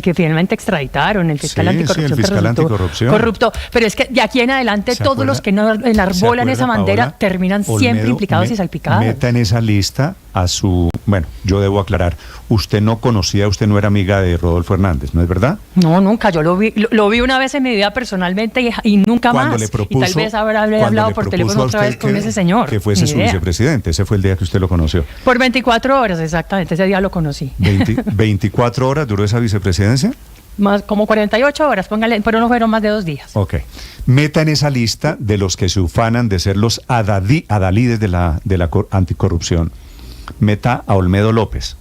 [SPEAKER 8] que finalmente extraditaron, el fiscal anticorrupción.
[SPEAKER 2] Sí, el fiscal anticorrupción.
[SPEAKER 8] Corrupto. Pero es que de aquí en adelante todos los que enarbolan esa bandera
[SPEAKER 2] Paola?
[SPEAKER 8] terminan siempre
[SPEAKER 2] Olmedo,
[SPEAKER 8] implicados y salpicados.
[SPEAKER 2] Meta en esa lista a su... Bueno, yo debo aclarar, usted no era amiga de Rodolfo Hernández, ¿no es verdad?
[SPEAKER 8] No, nunca. Yo lo vi una vez en mi vida personalmente y nunca
[SPEAKER 2] Cuando
[SPEAKER 8] más.
[SPEAKER 2] le propuso,
[SPEAKER 8] y tal vez habré hablado por teléfono otra vez con ese señor.
[SPEAKER 2] Que fuese
[SPEAKER 8] Ni
[SPEAKER 2] su
[SPEAKER 8] idea.
[SPEAKER 2] vicepresidente, ese fue el día que usted lo conoció.
[SPEAKER 8] Por 24 horas, exactamente. Ese día lo conocí.
[SPEAKER 2] 24 horas duró esa vicepresidencia.
[SPEAKER 8] Más como 48 horas, póngale, pero no fueron más de 2 días.
[SPEAKER 2] Ok. Meta en esa lista de los que se ufanan de ser los adalides de la anticorrupción. Meta a Olmedo López.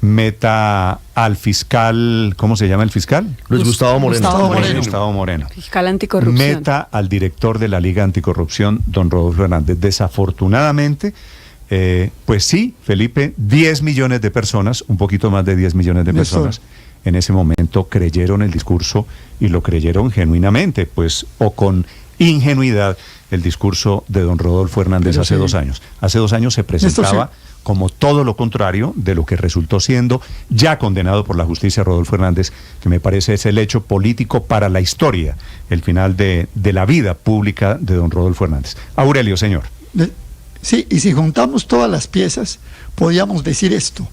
[SPEAKER 2] Meta al fiscal, ¿cómo se llama el fiscal?
[SPEAKER 5] Luis Gustavo Moreno.
[SPEAKER 2] Gustavo Moreno.
[SPEAKER 11] Fiscal anticorrupción.
[SPEAKER 2] Meta al director de la Liga Anticorrupción, don Rodolfo Hernández. Desafortunadamente, pues sí, Felipe, 10 millones de personas, un poquito más de 10 millones de personas, en ese momento creyeron el discurso y lo creyeron genuinamente, pues, o con ingenuidad, el discurso de don Rodolfo Hernández hace 2 años. Hace 2 años se presentaba como todo lo contrario de lo que resultó siendo ya condenado por la justicia Rodolfo Hernández, que me parece es el hecho político para la historia, el final de la vida pública de don Rodolfo Hernández. Aurelio, señor.
[SPEAKER 13] Sí, y si juntamos todas las piezas, podríamos decir esto.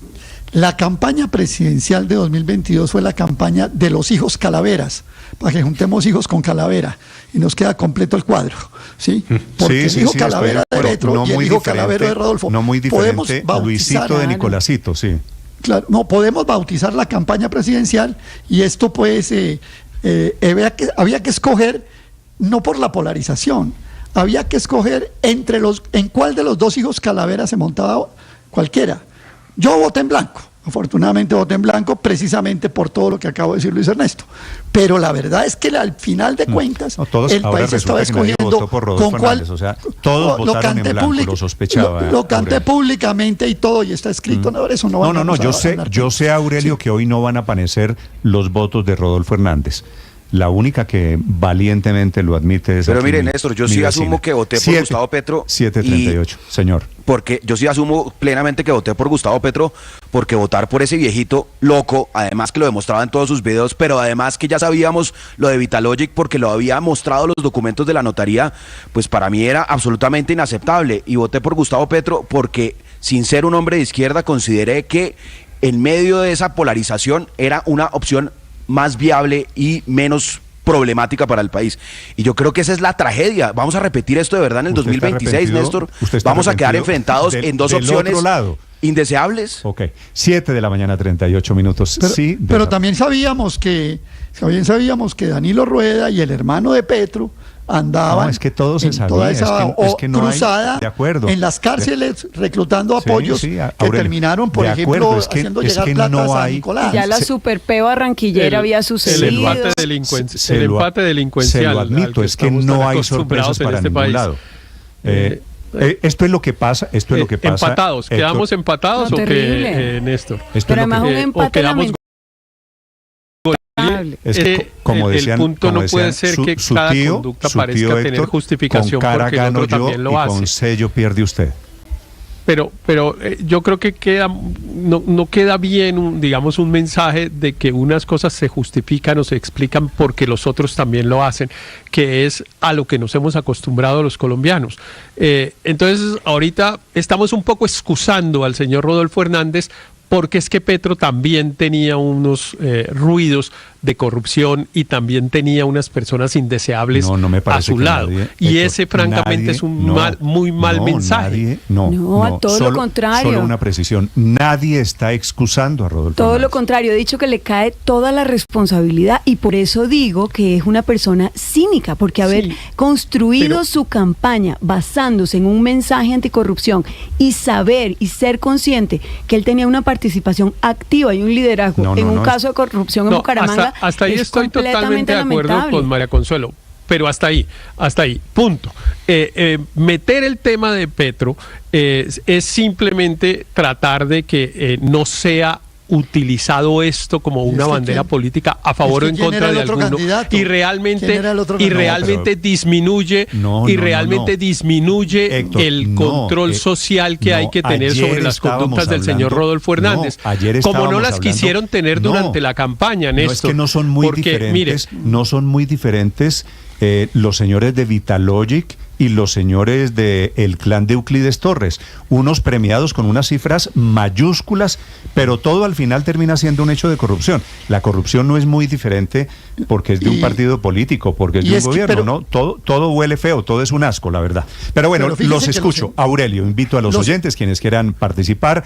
[SPEAKER 13] La campaña presidencial de 2022 fue la campaña de los hijos calaveras, para que juntemos hijos con calavera y nos queda completo el cuadro, ¿sí? Porque el hijo calavera de Petro y el hijo calavero de Rodolfo.
[SPEAKER 2] No muy diferente, Luisito de Nicolásito, sí.
[SPEAKER 13] Claro, no, podemos bautizar la campaña presidencial y esto pues había que escoger, no por la polarización, había que escoger en cuál de los 2 hijos calaveras se montaba cualquiera. Yo voté en blanco, afortunadamente voté en blanco precisamente por todo lo que acabo de decir Luis Ernesto. Pero la verdad es que al final de cuentas el país estaba escogiendo
[SPEAKER 2] por Rodolfo Hernández, o sea, todos votaron en blanco, lo sospechaba.
[SPEAKER 13] Lo canté públicamente y todo, y está escrito, no, eso no va a
[SPEAKER 2] yo sé, Aurelio, que hoy no van a aparecer los votos de Rodolfo Hernández. La única que valientemente lo admite es...
[SPEAKER 12] Pero mire, Néstor, yo sí asumo que voté por Gustavo Petro.
[SPEAKER 2] 738, señor.
[SPEAKER 12] Porque yo sí asumo plenamente que voté por Gustavo Petro, porque votar por ese viejito loco, además que lo demostraba en todos sus videos, pero además que ya sabíamos lo de Vitalogic porque lo había mostrado los documentos de la notaría, pues para mí era absolutamente inaceptable. Y voté por Gustavo Petro porque, sin ser un hombre de izquierda, consideré que en medio de esa polarización era una opción más viable y menos problemática para el país. Y yo creo que esa es la tragedia. Vamos a repetir esto de verdad en el 2026, Néstor. Vamos a quedar enfrentados en 2 opciones indeseables.
[SPEAKER 2] Ok, 7 de la mañana, 38 minutos.
[SPEAKER 13] Pero también sabíamos que Danilo Rueda y el hermano de Petro andaban toda esa cruzada en las cárceles reclutando apoyos que terminaron, por ejemplo, haciendo llegar plata a San Nicolás.
[SPEAKER 11] Ya la superpeo barranquillera había sucedido.
[SPEAKER 10] El empate delincuencial.
[SPEAKER 2] Se lo admito, es que no hay sorpresas para ningún lado. Esto es lo que pasa.
[SPEAKER 10] Empatados, ¿quedamos empatados o qué, Néstor?
[SPEAKER 11] Pero además un empate lamentable.
[SPEAKER 2] Es que, como decían,
[SPEAKER 10] el punto no puede ser que cada conducta parezca tener justificación
[SPEAKER 2] con cara
[SPEAKER 10] porque el
[SPEAKER 2] gano
[SPEAKER 10] otro
[SPEAKER 2] yo
[SPEAKER 10] también lo
[SPEAKER 2] y
[SPEAKER 10] hace.
[SPEAKER 2] con sello pierde usted.
[SPEAKER 10] pero yo creo que no queda bien, digamos, un mensaje de que unas cosas se justifican o se explican porque los otros también lo hacen, que es a lo que nos hemos acostumbrado los colombianos. Entonces, ahorita estamos un poco excusando al señor Rodolfo Hernández porque es que Petro también tenía unos ruidos de corrupción y también tenía unas personas indeseables a su lado. Y ese, francamente, es un muy mal mensaje.
[SPEAKER 11] Todo lo contrario.
[SPEAKER 2] Solo una precisión. Nadie está excusando a Rodolfo
[SPEAKER 11] Todo
[SPEAKER 2] Hernández.
[SPEAKER 11] lo contrario. He dicho que le cae toda la responsabilidad y por eso digo que es una persona cínica, porque haber construido su campaña basándose en un mensaje anticorrupción y saber y ser consciente que él tenía una participación activa y un liderazgo en un caso de corrupción en Bucaramanga.
[SPEAKER 10] Hasta ahí estoy totalmente de acuerdo con María Consuelo, pero hasta ahí, punto. Meter el tema de Petro es simplemente tratar de que no sea utilizado esto como una bandera política a favor o en contra de alguno, y realmente disminuye Héctor, el control social que hay que tener sobre las conductas del señor Rodolfo Hernández, como no las quisieron tener durante la campaña, Néstor.
[SPEAKER 2] No, es que no son muy diferentes, no son muy diferentes los señores de Vitalogic y los señores del clan de Euclides Torres, unos premiados con unas cifras mayúsculas, pero todo al final termina siendo un hecho de corrupción. La corrupción no es muy diferente porque es de un partido político, porque es de un gobierno, ¿no? Todo huele feo, todo es un asco, la verdad. Pero bueno, los escucho. Aurelio, invito a los oyentes, quienes quieran participar,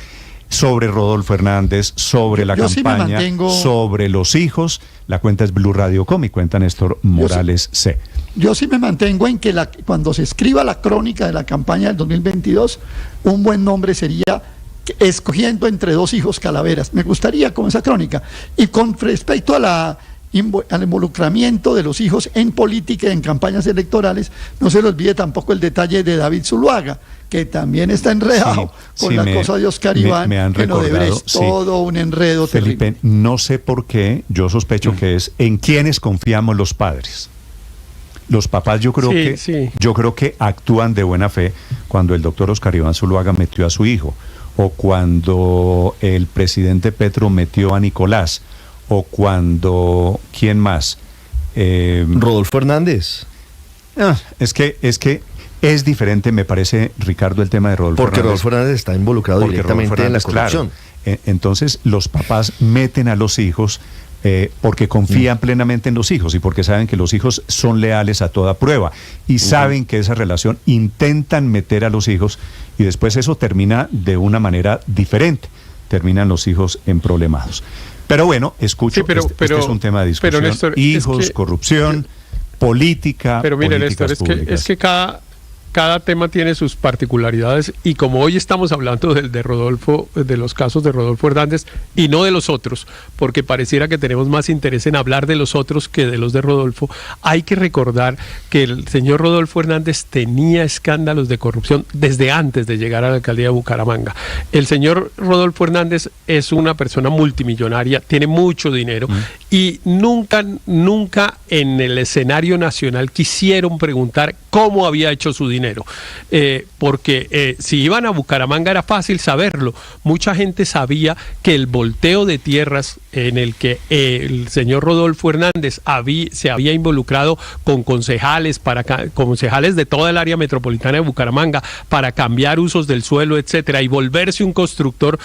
[SPEAKER 2] sobre Rodolfo Hernández, sobre la campaña, sobre los hijos. La cuenta es Blue Radio Com y cuenta Néstor Morales C.
[SPEAKER 13] Yo sí me mantengo en que cuando se escriba la crónica de la campaña del 2022, un buen nombre sería escogiendo entre dos hijos calaveras. Me gustaría con esa crónica. Y con respecto al involucramiento de los hijos en política y en campañas electorales, no se le olvide tampoco el detalle de David Zuluaga, que también está enredado con la cosa de Oscar Iván,
[SPEAKER 2] me han recordado,
[SPEAKER 13] todo un enredo
[SPEAKER 2] Felipe,
[SPEAKER 13] terrible.
[SPEAKER 2] No sé por qué, yo sospecho que es en quienes confiamos los padres. Los papás yo creo que actúan de buena fe cuando el doctor Oscar Iván Zuluaga metió a su hijo, o cuando el presidente Petro metió a Nicolás, o cuando, ¿quién más?
[SPEAKER 5] Rodolfo Hernández.
[SPEAKER 2] Es que es diferente, me parece, Ricardo, el tema de Rodolfo Hernández.
[SPEAKER 5] Porque Rodolfo Hernández está involucrado directamente en la corrupción.
[SPEAKER 2] Claro. Entonces, los papás meten a los hijos porque confían plenamente en los hijos y porque saben que los hijos son leales a toda prueba y saben que esa relación intentan meter a los hijos y después eso termina de una manera diferente. Terminan los hijos emproblemados. Pero bueno, escucho, este es un tema de discusión.
[SPEAKER 10] Pero Néstor,
[SPEAKER 2] hijos, corrupción, política.
[SPEAKER 10] Pero mire, Néstor, es que cada tema tiene sus particularidades y como hoy estamos hablando de Rodolfo, de los casos de Rodolfo Hernández y no de los otros, porque pareciera que tenemos más interés en hablar de los otros que de los de Rodolfo, hay que recordar que el señor Rodolfo Hernández tenía escándalos de corrupción desde antes de llegar a la alcaldía de Bucaramanga. El señor Rodolfo Hernández es una persona multimillonaria, tiene mucho dinero y nunca en el escenario nacional quisieron preguntar cómo había hecho su dinero. Porque si iban a Bucaramanga era fácil saberlo. Mucha gente sabía que el volteo de tierras en el que el señor Rodolfo Hernández se había involucrado con concejales de toda el área metropolitana de Bucaramanga para cambiar usos del suelo, etcétera, y volverse un constructor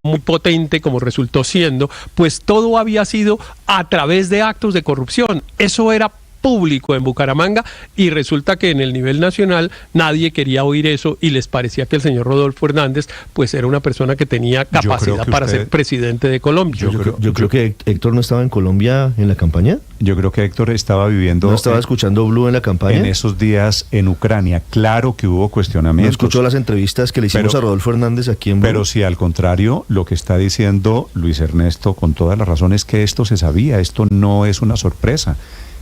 [SPEAKER 10] muy potente como resultó siendo, pues todo había sido a través de actos de corrupción. Eso era público en Bucaramanga y resulta que en el nivel nacional nadie quería oír eso y les parecía que el señor Rodolfo Hernández pues era una persona que tenía capacidad para ser presidente de Colombia.
[SPEAKER 5] Yo creo que Héctor no estaba en Colombia en la campaña.
[SPEAKER 2] Yo creo que Héctor estaba viviendo...
[SPEAKER 5] ¿No estaba escuchando Blue en la campaña?
[SPEAKER 2] En esos días en Ucrania. Claro que hubo cuestionamientos.
[SPEAKER 5] ¿No escuchó las entrevistas que le hicimos a Rodolfo Hernández aquí en Blue?
[SPEAKER 2] Pero si al contrario, lo que está diciendo Luis Ernesto con toda la razón es que esto se sabía, esto no es una sorpresa.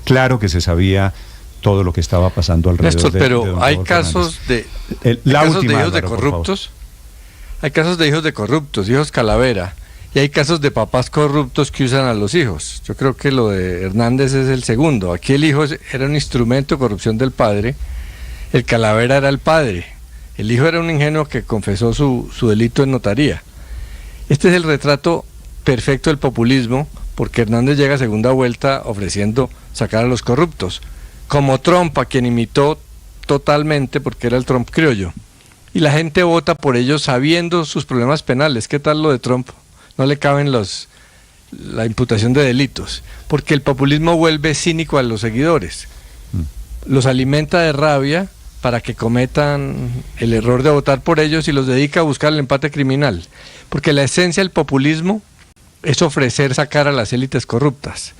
[SPEAKER 2] Claro que se sabía todo lo que estaba pasando alrededor.
[SPEAKER 14] Néstor, pero
[SPEAKER 2] de
[SPEAKER 14] hay casos de hijos de corruptos. Hay casos de hijos de corruptos, hijos calavera, y hay casos de papás corruptos que usan a los hijos. Yo creo que lo de Hernández es el segundo. Aquí el hijo era un instrumento de corrupción del padre, el calavera era el padre. El hijo era un ingenuo que confesó su delito en notaría. Este es el retrato perfecto del populismo, porque Hernández llega a segunda vuelta ofreciendo sacar a los corruptos, como Trump, a quien imitó totalmente porque era el Trump criollo. Y la gente vota por ellos sabiendo sus problemas penales. ¿Qué tal lo de Trump? No le caben la imputación de delitos, porque el populismo vuelve cínico a los seguidores. Los alimenta de rabia para que cometan el error de votar por ellos y los dedica a buscar el empate criminal. Porque la esencia del populismo es ofrecer sacar a las élites corruptas,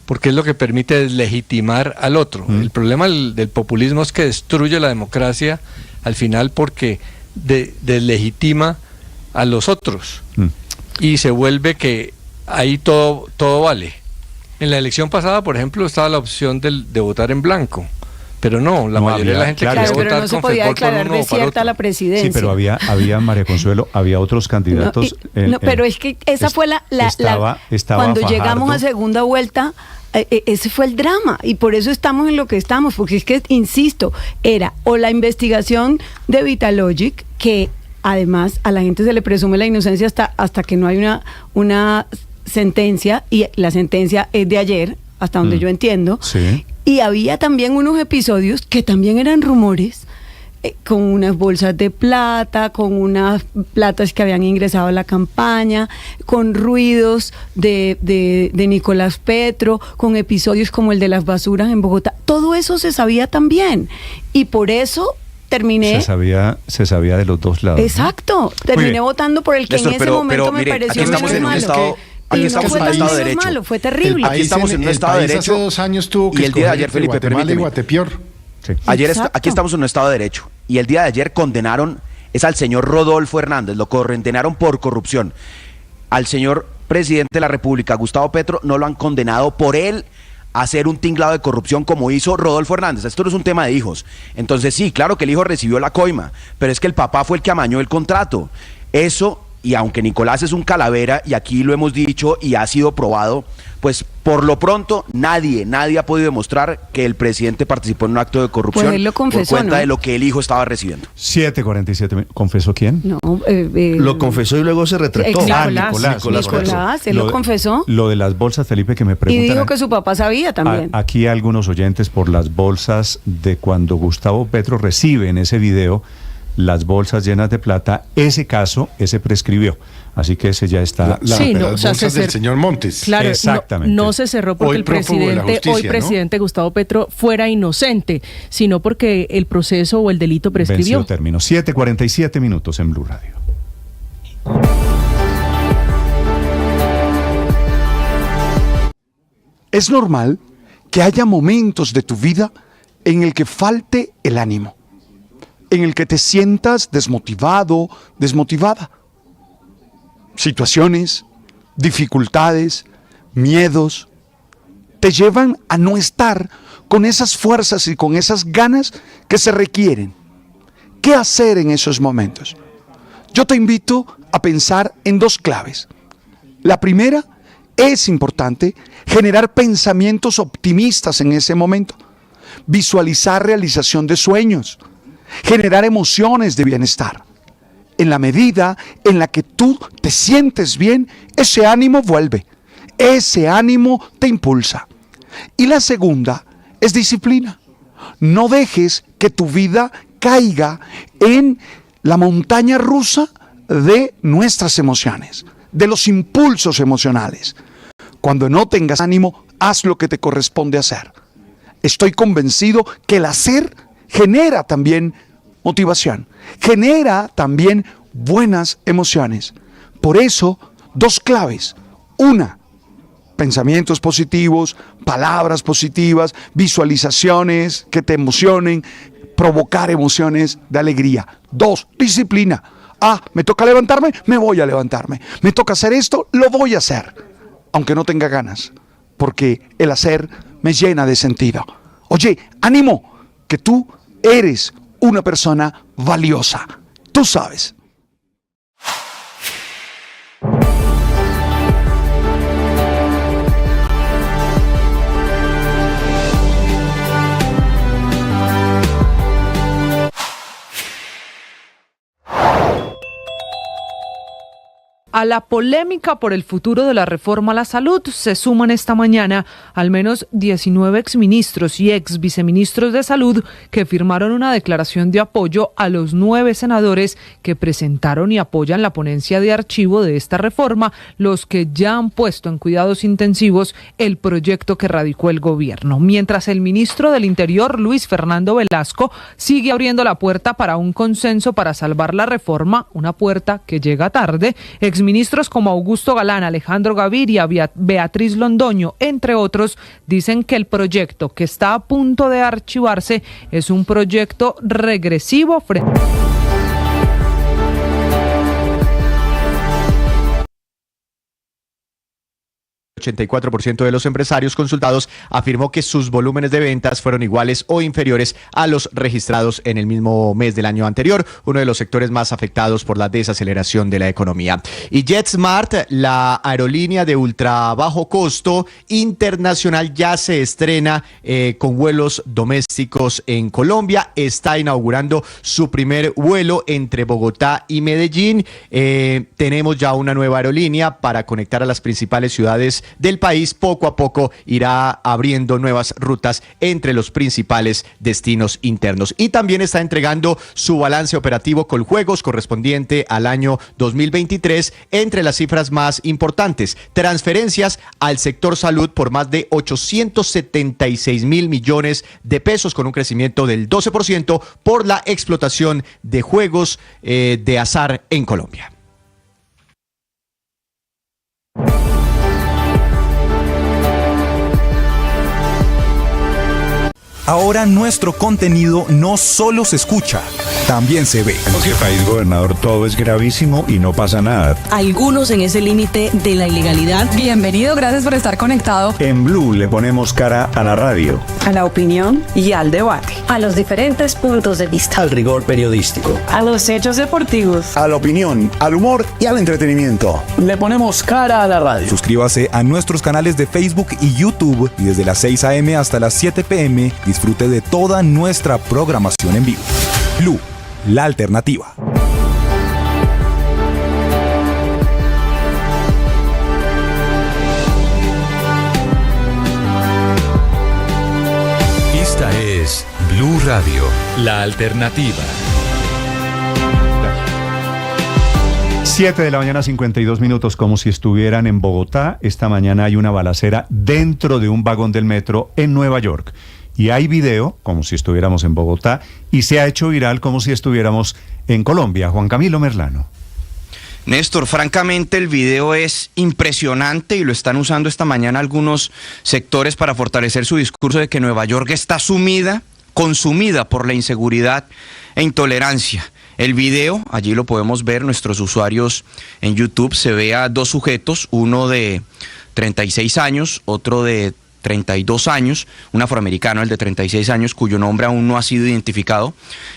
[SPEAKER 14] porque es lo que permite deslegitimar al otro. El problema del populismo es que destruye la democracia al final porque deslegitima a los otros y se vuelve que ahí todo vale. En la elección pasada, por ejemplo, estaba la opción de votar en blanco. Pero no, la mayoría de la gente quería votar
[SPEAKER 11] pero no se podía declarar desierta la presidencia.
[SPEAKER 2] Sí, pero había María Consuelo, había otros candidatos.
[SPEAKER 11] Pero es que esa fue
[SPEAKER 2] estaba
[SPEAKER 11] cuando
[SPEAKER 2] Fajardo.
[SPEAKER 11] Llegamos a segunda vuelta, ese fue el drama, y por eso estamos en lo que estamos, porque es que, insisto, era o la investigación de Vitalogic, que además a la gente se le presume la inocencia hasta que no hay una sentencia, y la sentencia es de ayer, hasta donde yo entiendo.
[SPEAKER 2] Sí.
[SPEAKER 11] Y había también unos episodios que también eran rumores, con unas bolsas de plata, con unas platas que habían ingresado a la campaña, con ruidos de Nicolás Petro, con episodios como el de las basuras en Bogotá. Todo eso se sabía también. Y por eso terminé...
[SPEAKER 2] Se sabía de los dos lados.
[SPEAKER 11] Exacto. Terminé votando por el que en ese momento me pareció menos malo.
[SPEAKER 12] Aquí estamos en un estado de derecho.
[SPEAKER 11] Malo, fue terrible.
[SPEAKER 12] Aquí estamos en un estado de derecho.
[SPEAKER 6] Hace 2 años tuvo que
[SPEAKER 12] y el día de ayer, Felipe,
[SPEAKER 6] Guatemala y Guatepeor.
[SPEAKER 2] Sí.
[SPEAKER 12] Aquí estamos en un estado de derecho. Y el día de ayer condenaron al señor Rodolfo Hernández, lo condenaron por corrupción. Al señor presidente de la República, Gustavo Petro, no lo han condenado por él hacer un tinglado de corrupción como hizo Rodolfo Hernández. Esto no es un tema de hijos. Entonces sí, claro que el hijo recibió la coima, pero es que el papá fue el que amañó el contrato. Eso... Y aunque Nicolás es un calavera, y aquí lo hemos dicho y ha sido probado, pues por lo pronto nadie ha podido demostrar que el presidente participó en un acto de corrupción,
[SPEAKER 11] pues él lo confesó,
[SPEAKER 12] por cuenta
[SPEAKER 11] ¿no?
[SPEAKER 12] de lo que el hijo estaba recibiendo.
[SPEAKER 2] 7:47. ¿Confesó quién?
[SPEAKER 11] No,
[SPEAKER 5] lo confesó y luego se retractó.
[SPEAKER 11] Nicolás, él lo confesó.
[SPEAKER 2] Lo de las bolsas, Felipe, que me preguntan.
[SPEAKER 11] Y dijo que su papá sabía también.
[SPEAKER 2] Aquí algunos oyentes por las bolsas de cuando Gustavo Petro recibe en ese video las bolsas llenas de plata, ese caso, ese prescribió. Así que ese ya está...
[SPEAKER 6] Las bolsas del señor Montes.
[SPEAKER 9] Claro,
[SPEAKER 2] exactamente.
[SPEAKER 9] No se cerró porque el presidente Gustavo Petro fuera inocente, sino porque el proceso o el delito prescribió.
[SPEAKER 2] Venció término. 7:47 minutos en Blue Radio.
[SPEAKER 15] Es normal que haya momentos de tu vida en el que falte el ánimo, en el que te sientas desmotivado, desmotivada. Situaciones, dificultades, miedos, te llevan a no estar con esas fuerzas y con esas ganas que se requieren. ¿Qué hacer en esos momentos? Yo te invito a pensar en 2 claves. La primera, es importante generar pensamientos optimistas en ese momento, visualizar realización de sueños, generar emociones de bienestar. En la medida en la que tú te sientes bien, ese ánimo vuelve, ese ánimo te impulsa. Y la segunda es disciplina. No dejes que tu vida caiga en la montaña rusa de nuestras emociones, de los impulsos emocionales. Cuando no tengas ánimo, haz lo que te corresponde hacer. Estoy convencido que el hacer genera también motivación, genera también buenas emociones. Por eso, 2 claves. Una, pensamientos positivos, palabras positivas, visualizaciones que te emocionen, provocar emociones de alegría. 2, disciplina. Me toca levantarme, me voy a levantarme. Me toca hacer esto, lo voy a hacer, aunque no tenga ganas, porque el hacer me llena de sentido. Oye, ánimo, que tú eres una persona valiosa. Tú sabes.
[SPEAKER 16] A la polémica por el futuro de la reforma a la salud se suman esta mañana al menos 19 exministros y exviceministros de salud que firmaron una declaración de apoyo a los 9 senadores que presentaron y apoyan la ponencia de archivo de esta reforma, los que ya han puesto en cuidados intensivos el proyecto que radicó el gobierno. Mientras el ministro del Interior, Luis Fernando Velasco, sigue abriendo la puerta para un consenso para salvar la reforma, una puerta que llega tarde. Exministros como Augusto Galán, Alejandro Gaviria, Beatriz Londoño, entre otros, dicen que el proyecto que está a punto de archivarse es un proyecto regresivo frente
[SPEAKER 17] 84% de los empresarios consultados afirmó que sus volúmenes de ventas fueron iguales o inferiores a los registrados en el mismo mes del año anterior, uno de los sectores más afectados por la desaceleración de la economía. Y JetSmart, la aerolínea de ultra bajo costo internacional, ya se estrena con vuelos domésticos en Colombia. Está inaugurando su primer vuelo entre Bogotá y Medellín. Tenemos ya una nueva aerolínea para conectar a las principales ciudades del país. Poco a poco irá abriendo nuevas rutas entre los principales destinos internos. Y también está entregando su balance operativo con juegos correspondiente al año 2023. Entre las cifras más importantes, transferencias al sector salud por más de 876 mil millones de pesos, con un crecimiento del 12% por la explotación de juegos de azar en Colombia.
[SPEAKER 18] Ahora nuestro contenido no solo se escucha, también se ve.
[SPEAKER 2] En este país, gobernador, todo es gravísimo y no pasa nada.
[SPEAKER 19] Algunos en ese límite de la ilegalidad.
[SPEAKER 20] Bienvenido, gracias por estar conectado.
[SPEAKER 2] En Blue le ponemos cara a la radio,
[SPEAKER 20] a la opinión y al debate,
[SPEAKER 19] a los diferentes puntos de vista,
[SPEAKER 21] al rigor periodístico,
[SPEAKER 20] a los hechos deportivos,
[SPEAKER 18] a la opinión, al humor y al entretenimiento.
[SPEAKER 21] Le ponemos cara a la radio.
[SPEAKER 18] Suscríbase a nuestros canales de Facebook y YouTube y desde las 6 a.m. hasta las 7 p.m. disfrute de toda nuestra programación en vivo. Blue, la alternativa.
[SPEAKER 3] Esta es Blue Radio, la alternativa.
[SPEAKER 2] 7 de la mañana, 52 minutos, como si estuvieran en Bogotá. Esta mañana hay una balacera dentro de un vagón del metro en Nueva York. Y hay video, como si estuviéramos en Bogotá, y se ha hecho viral como si estuviéramos en Colombia. Juan Camilo Merlano.
[SPEAKER 22] Néstor, francamente el video es impresionante y lo están usando esta mañana algunos sectores para fortalecer su discurso de que Nueva York está consumida por la inseguridad e intolerancia. El video, allí lo podemos ver, nuestros usuarios en YouTube, se ve a dos sujetos, uno de 36 años, otro de 32 años, un afroamericano, el de 36 años, cuyo nombre aún no ha sido identificado,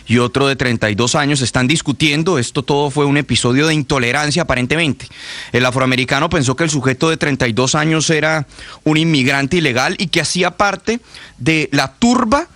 [SPEAKER 22] y otro de 32 años, están discutiendo. Esto todo fue un episodio de intolerancia aparentemente. El afroamericano pensó que el sujeto de 32 años era un inmigrante ilegal y que hacía parte de la turba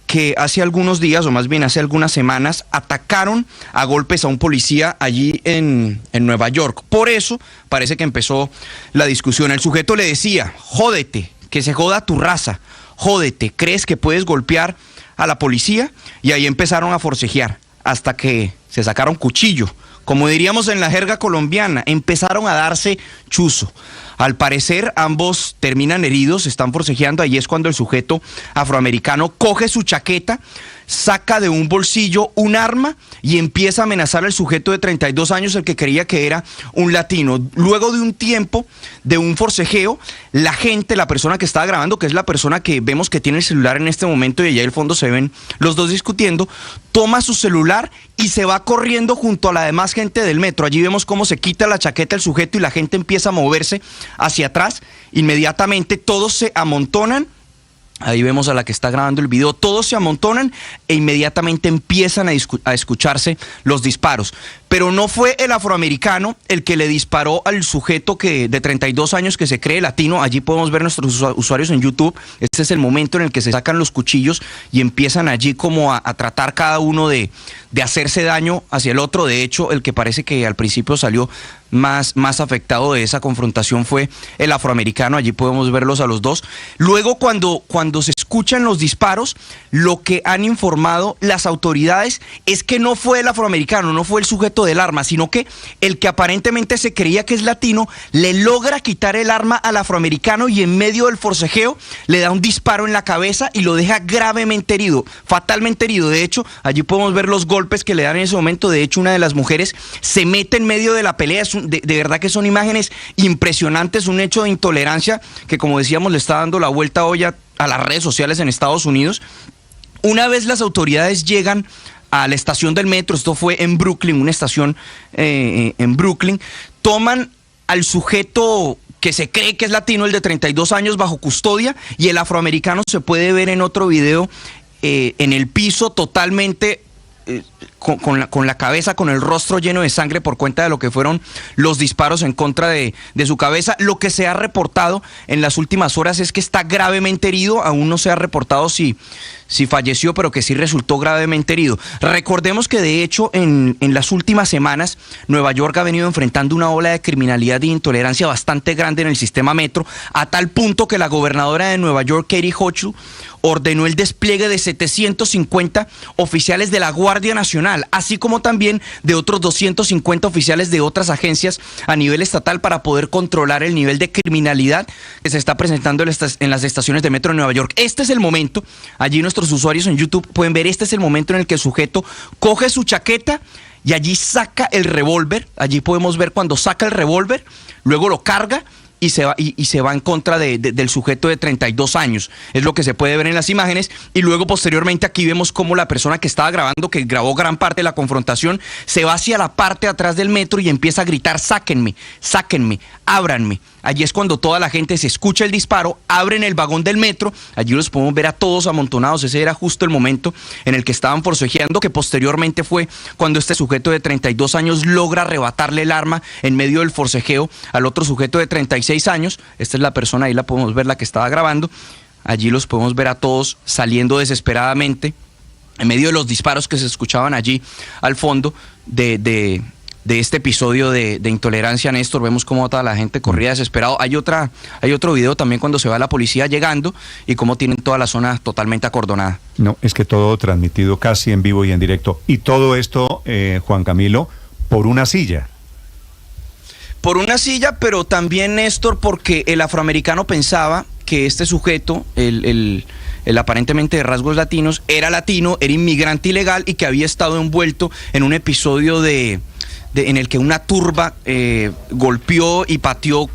[SPEAKER 22] que hace algunos días, o más bien hace algunas semanas, atacaron a golpes a un policía allí en Nueva York. Por eso parece que empezó la discusión. El sujeto le decía: jódete, que se joda tu raza, jódete, ¿crees que puedes golpear a la policía? Y ahí empezaron a forcejear, hasta que se sacaron cuchillo. Como diríamos en la jerga colombiana, empezaron a darse chuzo. Al parecer ambos terminan heridos, están forcejeando. Ahí es cuando el sujeto afroamericano coge su chaqueta, saca de un bolsillo un arma y empieza a amenazar al sujeto de 32 años, el que creía que era un latino. Luego de un tiempo de un forcejeo, la gente, la persona que estaba grabando, que es la persona que vemos que tiene el celular en este momento, y allá al fondo se ven los dos discutiendo, toma su celular y se va corriendo junto a la demás gente del metro. Allí vemos cómo se quita la chaqueta el sujeto y la gente empieza a moverse hacia atrás. Inmediatamente todos se amontonan. Ahí vemos a la que está grabando el video, todos se amontonan e inmediatamente empiezan a escucharse los disparos. pero no fue el afroamericano el que le disparó al sujeto de 32 años que se cree latino. Allí podemos ver nuestros usuarios en YouTube. Este es el momento en el que se sacan los cuchillos y empiezan allí como a tratar cada uno de hacerse daño hacia el otro. De hecho, el que parece que al principio salió más afectado de esa confrontación fue el afroamericano. Allí podemos verlos a los dos. Luego, cuando se escuchan los disparos, lo que han informado las autoridades es que no fue el afroamericano, no fue el sujeto del arma, sino que el que aparentemente se creía que es latino le logra quitar el arma al afroamericano y en medio del forcejeo le da un disparo en la cabeza y lo deja gravemente herido, fatalmente herido. De hecho, allí podemos ver los golpes que le dan en ese momento. De hecho, una de las mujeres se mete en medio de la pelea. De verdad que son imágenes impresionantes, un hecho de intolerancia que, como decíamos, le está dando la vuelta hoy a las redes sociales en Estados Unidos. Una vez las autoridades llegan a la estación del metro, esto fue en Brooklyn, una estación en Brooklyn, toman al sujeto que se cree que es latino, el de 32 años, bajo custodia, y el afroamericano se puede ver en otro video en el piso totalmente con la cabeza, con el rostro lleno de sangre por cuenta de lo que fueron los disparos en contra de su cabeza. Lo que se ha reportado en las últimas horas es que está gravemente herido. Aún no se ha reportado si falleció, pero que sí resultó gravemente herido. Recordemos que de hecho en las últimas semanas Nueva York ha venido enfrentando una ola de criminalidad e intolerancia bastante grande en el sistema metro, a tal punto que la gobernadora de Nueva York, Katie Hochul, ordenó el despliegue de 750 oficiales de la Guardia Nacional, así como también de otros 250 oficiales de otras agencias a nivel estatal para poder controlar el nivel de criminalidad que se está presentando en las estaciones de metro de Nueva York. Este es el momento, allí nuestros usuarios en YouTube pueden ver, este es el momento en el que el sujeto coge su chaqueta y allí saca el revólver. Allí podemos ver cuando saca el revólver, luego lo carga y se va en contra del sujeto de 32 años. Es lo que se puede ver en las imágenes. Y luego posteriormente aquí vemos cómo la persona que estaba grabando, que grabó gran parte de la confrontación, se va hacia la parte de atrás del metro y empieza a gritar: sáquenme, sáquenme, ábranme. Allí es cuando toda la gente se escucha el disparo, abren el vagón del metro, allí los podemos ver a todos amontonados. Ese era justo el momento en el que estaban forcejeando, que posteriormente fue cuando este sujeto de 32 años logra arrebatarle el arma en medio del forcejeo al otro sujeto de 36 años. Esta es la persona, ahí la podemos ver, la que estaba grabando. Allí los podemos ver a todos saliendo desesperadamente en medio de los disparos que se escuchaban allí al fondo de este episodio de intolerancia, Néstor. Vemos cómo toda la gente corría desesperado. Hay otro video también cuando se va la policía llegando y cómo tienen toda la zona totalmente acordonada.
[SPEAKER 2] No, es que todo transmitido casi en vivo y en directo. Y todo esto, Juan Camilo, por una silla.
[SPEAKER 22] Por una silla, pero también, Néstor, porque el afroamericano pensaba que este sujeto, el aparentemente de rasgos latinos, era latino, era inmigrante ilegal y que había estado envuelto en un episodio en el que una turba golpeó y pateó,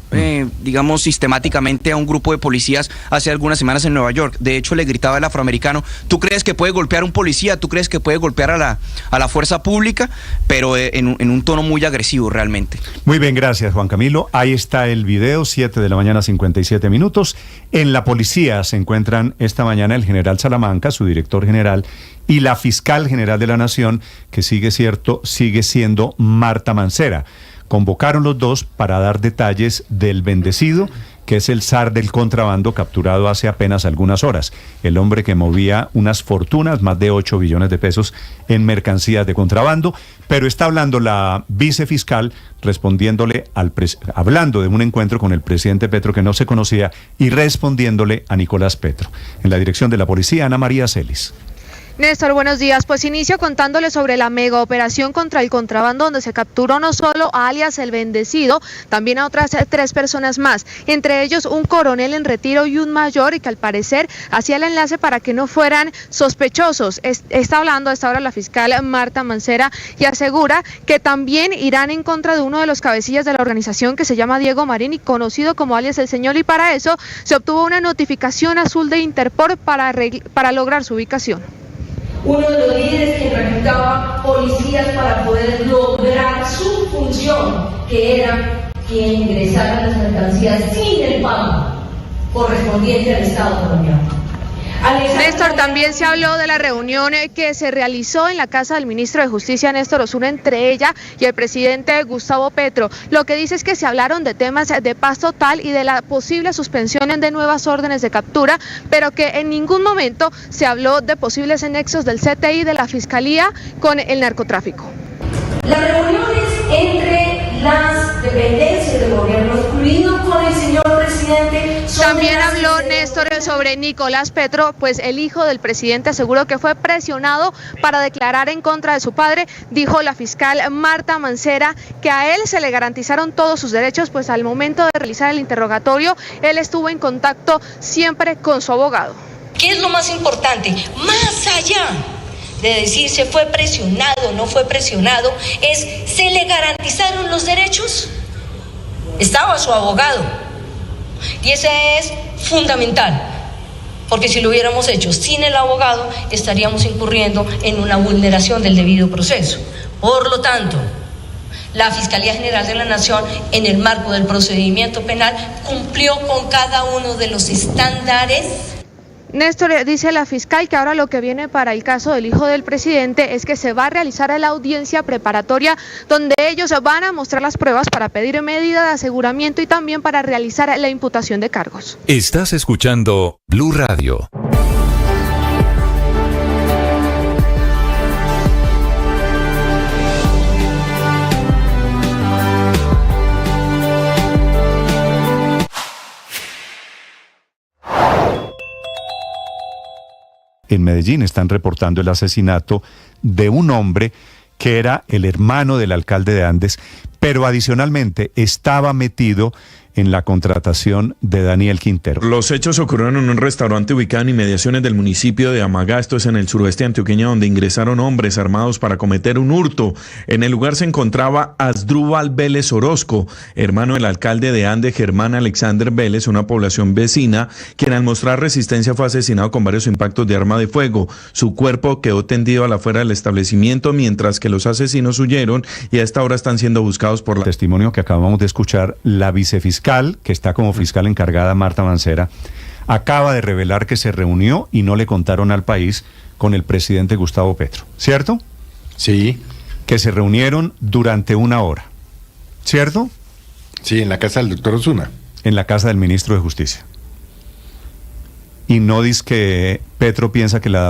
[SPEAKER 22] digamos, sistemáticamente a un grupo de policías hace algunas semanas en Nueva York. De hecho, le gritaba el afroamericano: ¿tú crees que puede golpear a un policía? ¿Tú crees que puede golpear a la fuerza pública? Pero en un tono muy agresivo realmente.
[SPEAKER 2] Muy bien, gracias, Juan Camilo. Ahí está el video, 7 de la mañana, 57 minutos. En la policía se encuentran esta mañana el general Salamanca, su director general, y la fiscal general de la Nación, que sigue siendo Marta Mancera. Convocaron los dos para dar detalles del bendecido, que es el zar del contrabando capturado hace apenas algunas horas. El hombre que movía unas fortunas, más de 8 billones de pesos en mercancías de contrabando. Pero está hablando la vicefiscal, hablando de un encuentro con el presidente Petro que no se conocía y respondiéndole a Nicolás Petro. En la dirección de la policía, Ana María Celis.
[SPEAKER 1] Néstor, buenos días. Pues inicio contándole sobre la mega operación contra el contrabando, donde se capturó no solo a alias El Bendecido, también a otras 3 personas más, entre ellos un coronel en retiro y un mayor, y que al parecer hacía el enlace para que no fueran sospechosos. Está hablando a esta hora la fiscal Marta Mancera y asegura que también irán en contra de uno de los cabecillas de la organización, que se llama Diego Marín y conocido como alias El Señor, y para eso se obtuvo una notificación azul de Interpol para lograr su ubicación.
[SPEAKER 4] Uno de los líderes que reclutaba policías para poder lograr su función, que era que ingresaran las mercancías sin el pago correspondiente al Estado colombiano.
[SPEAKER 1] Néstor, también se habló de la reunión que se realizó en la casa del ministro de Justicia, Néstor Osuna, entre ella y el presidente Gustavo Petro. Lo que dice es que se hablaron de temas de paz total y de la posible suspensión de nuevas órdenes de captura, pero que en ningún momento se habló de posibles nexos del CTI, de la Fiscalía, con el narcotráfico.
[SPEAKER 4] Las reuniones entre las dependencias del gobierno, incluido con el señor presidente...
[SPEAKER 1] También habló Néstor sobre Nicolás Petro, pues el hijo del presidente aseguró que fue presionado para declarar en contra de su padre. Dijo la fiscal Marta Mancera que a él se le garantizaron todos sus derechos, pues al momento de realizar el interrogatorio, él estuvo en contacto siempre con su abogado.
[SPEAKER 4] ¿Qué es lo más importante? Más allá de decir se fue presionado o no fue presionado, es ¿se le garantizaron los derechos? Estaba su abogado. Y ese es fundamental, porque si lo hubiéramos hecho sin el abogado, estaríamos incurriendo en una vulneración del debido proceso. Por lo tanto, la Fiscalía General de la Nación, en el marco del procedimiento penal, cumplió con cada uno de los estándares.
[SPEAKER 1] Néstor, dice la fiscal que ahora lo que viene para el caso del hijo del presidente es que se va a realizar la audiencia preparatoria donde ellos van a mostrar las pruebas para pedir medida de aseguramiento y también para realizar la imputación de cargos.
[SPEAKER 7] Estás escuchando Blue Radio.
[SPEAKER 2] En Medellín están reportando el asesinato de un hombre que era el hermano del alcalde de Andes, pero adicionalmente estaba metido en la contratación de Daniel Quintero.
[SPEAKER 8] Los hechos ocurrieron en un restaurante ubicado en inmediaciones del municipio de Amagá, esto es en el suroeste antioqueño, donde ingresaron hombres armados para cometer un hurto. En el lugar se encontraba Asdrúbal Vélez Orozco, hermano del alcalde de Andes, Germán Alexander Vélez, una población vecina, quien al mostrar resistencia fue asesinado con varios impactos de arma de fuego. Su cuerpo quedó tendido a la afuera del establecimiento, mientras que los asesinos huyeron y a esta hora están siendo buscados por la...
[SPEAKER 2] Testimonio que acabamos de escuchar, la vicefiscal, que está como fiscal encargada, Marta Mancera, acaba de revelar que se reunió y no le contaron al país con el presidente Gustavo Petro, ¿cierto?
[SPEAKER 6] Sí.
[SPEAKER 2] Que se reunieron durante 1 hora, ¿cierto?
[SPEAKER 6] Sí, en la casa del doctor Osuna.
[SPEAKER 2] En la casa del ministro de Justicia. Y no dice que Petro piensa que la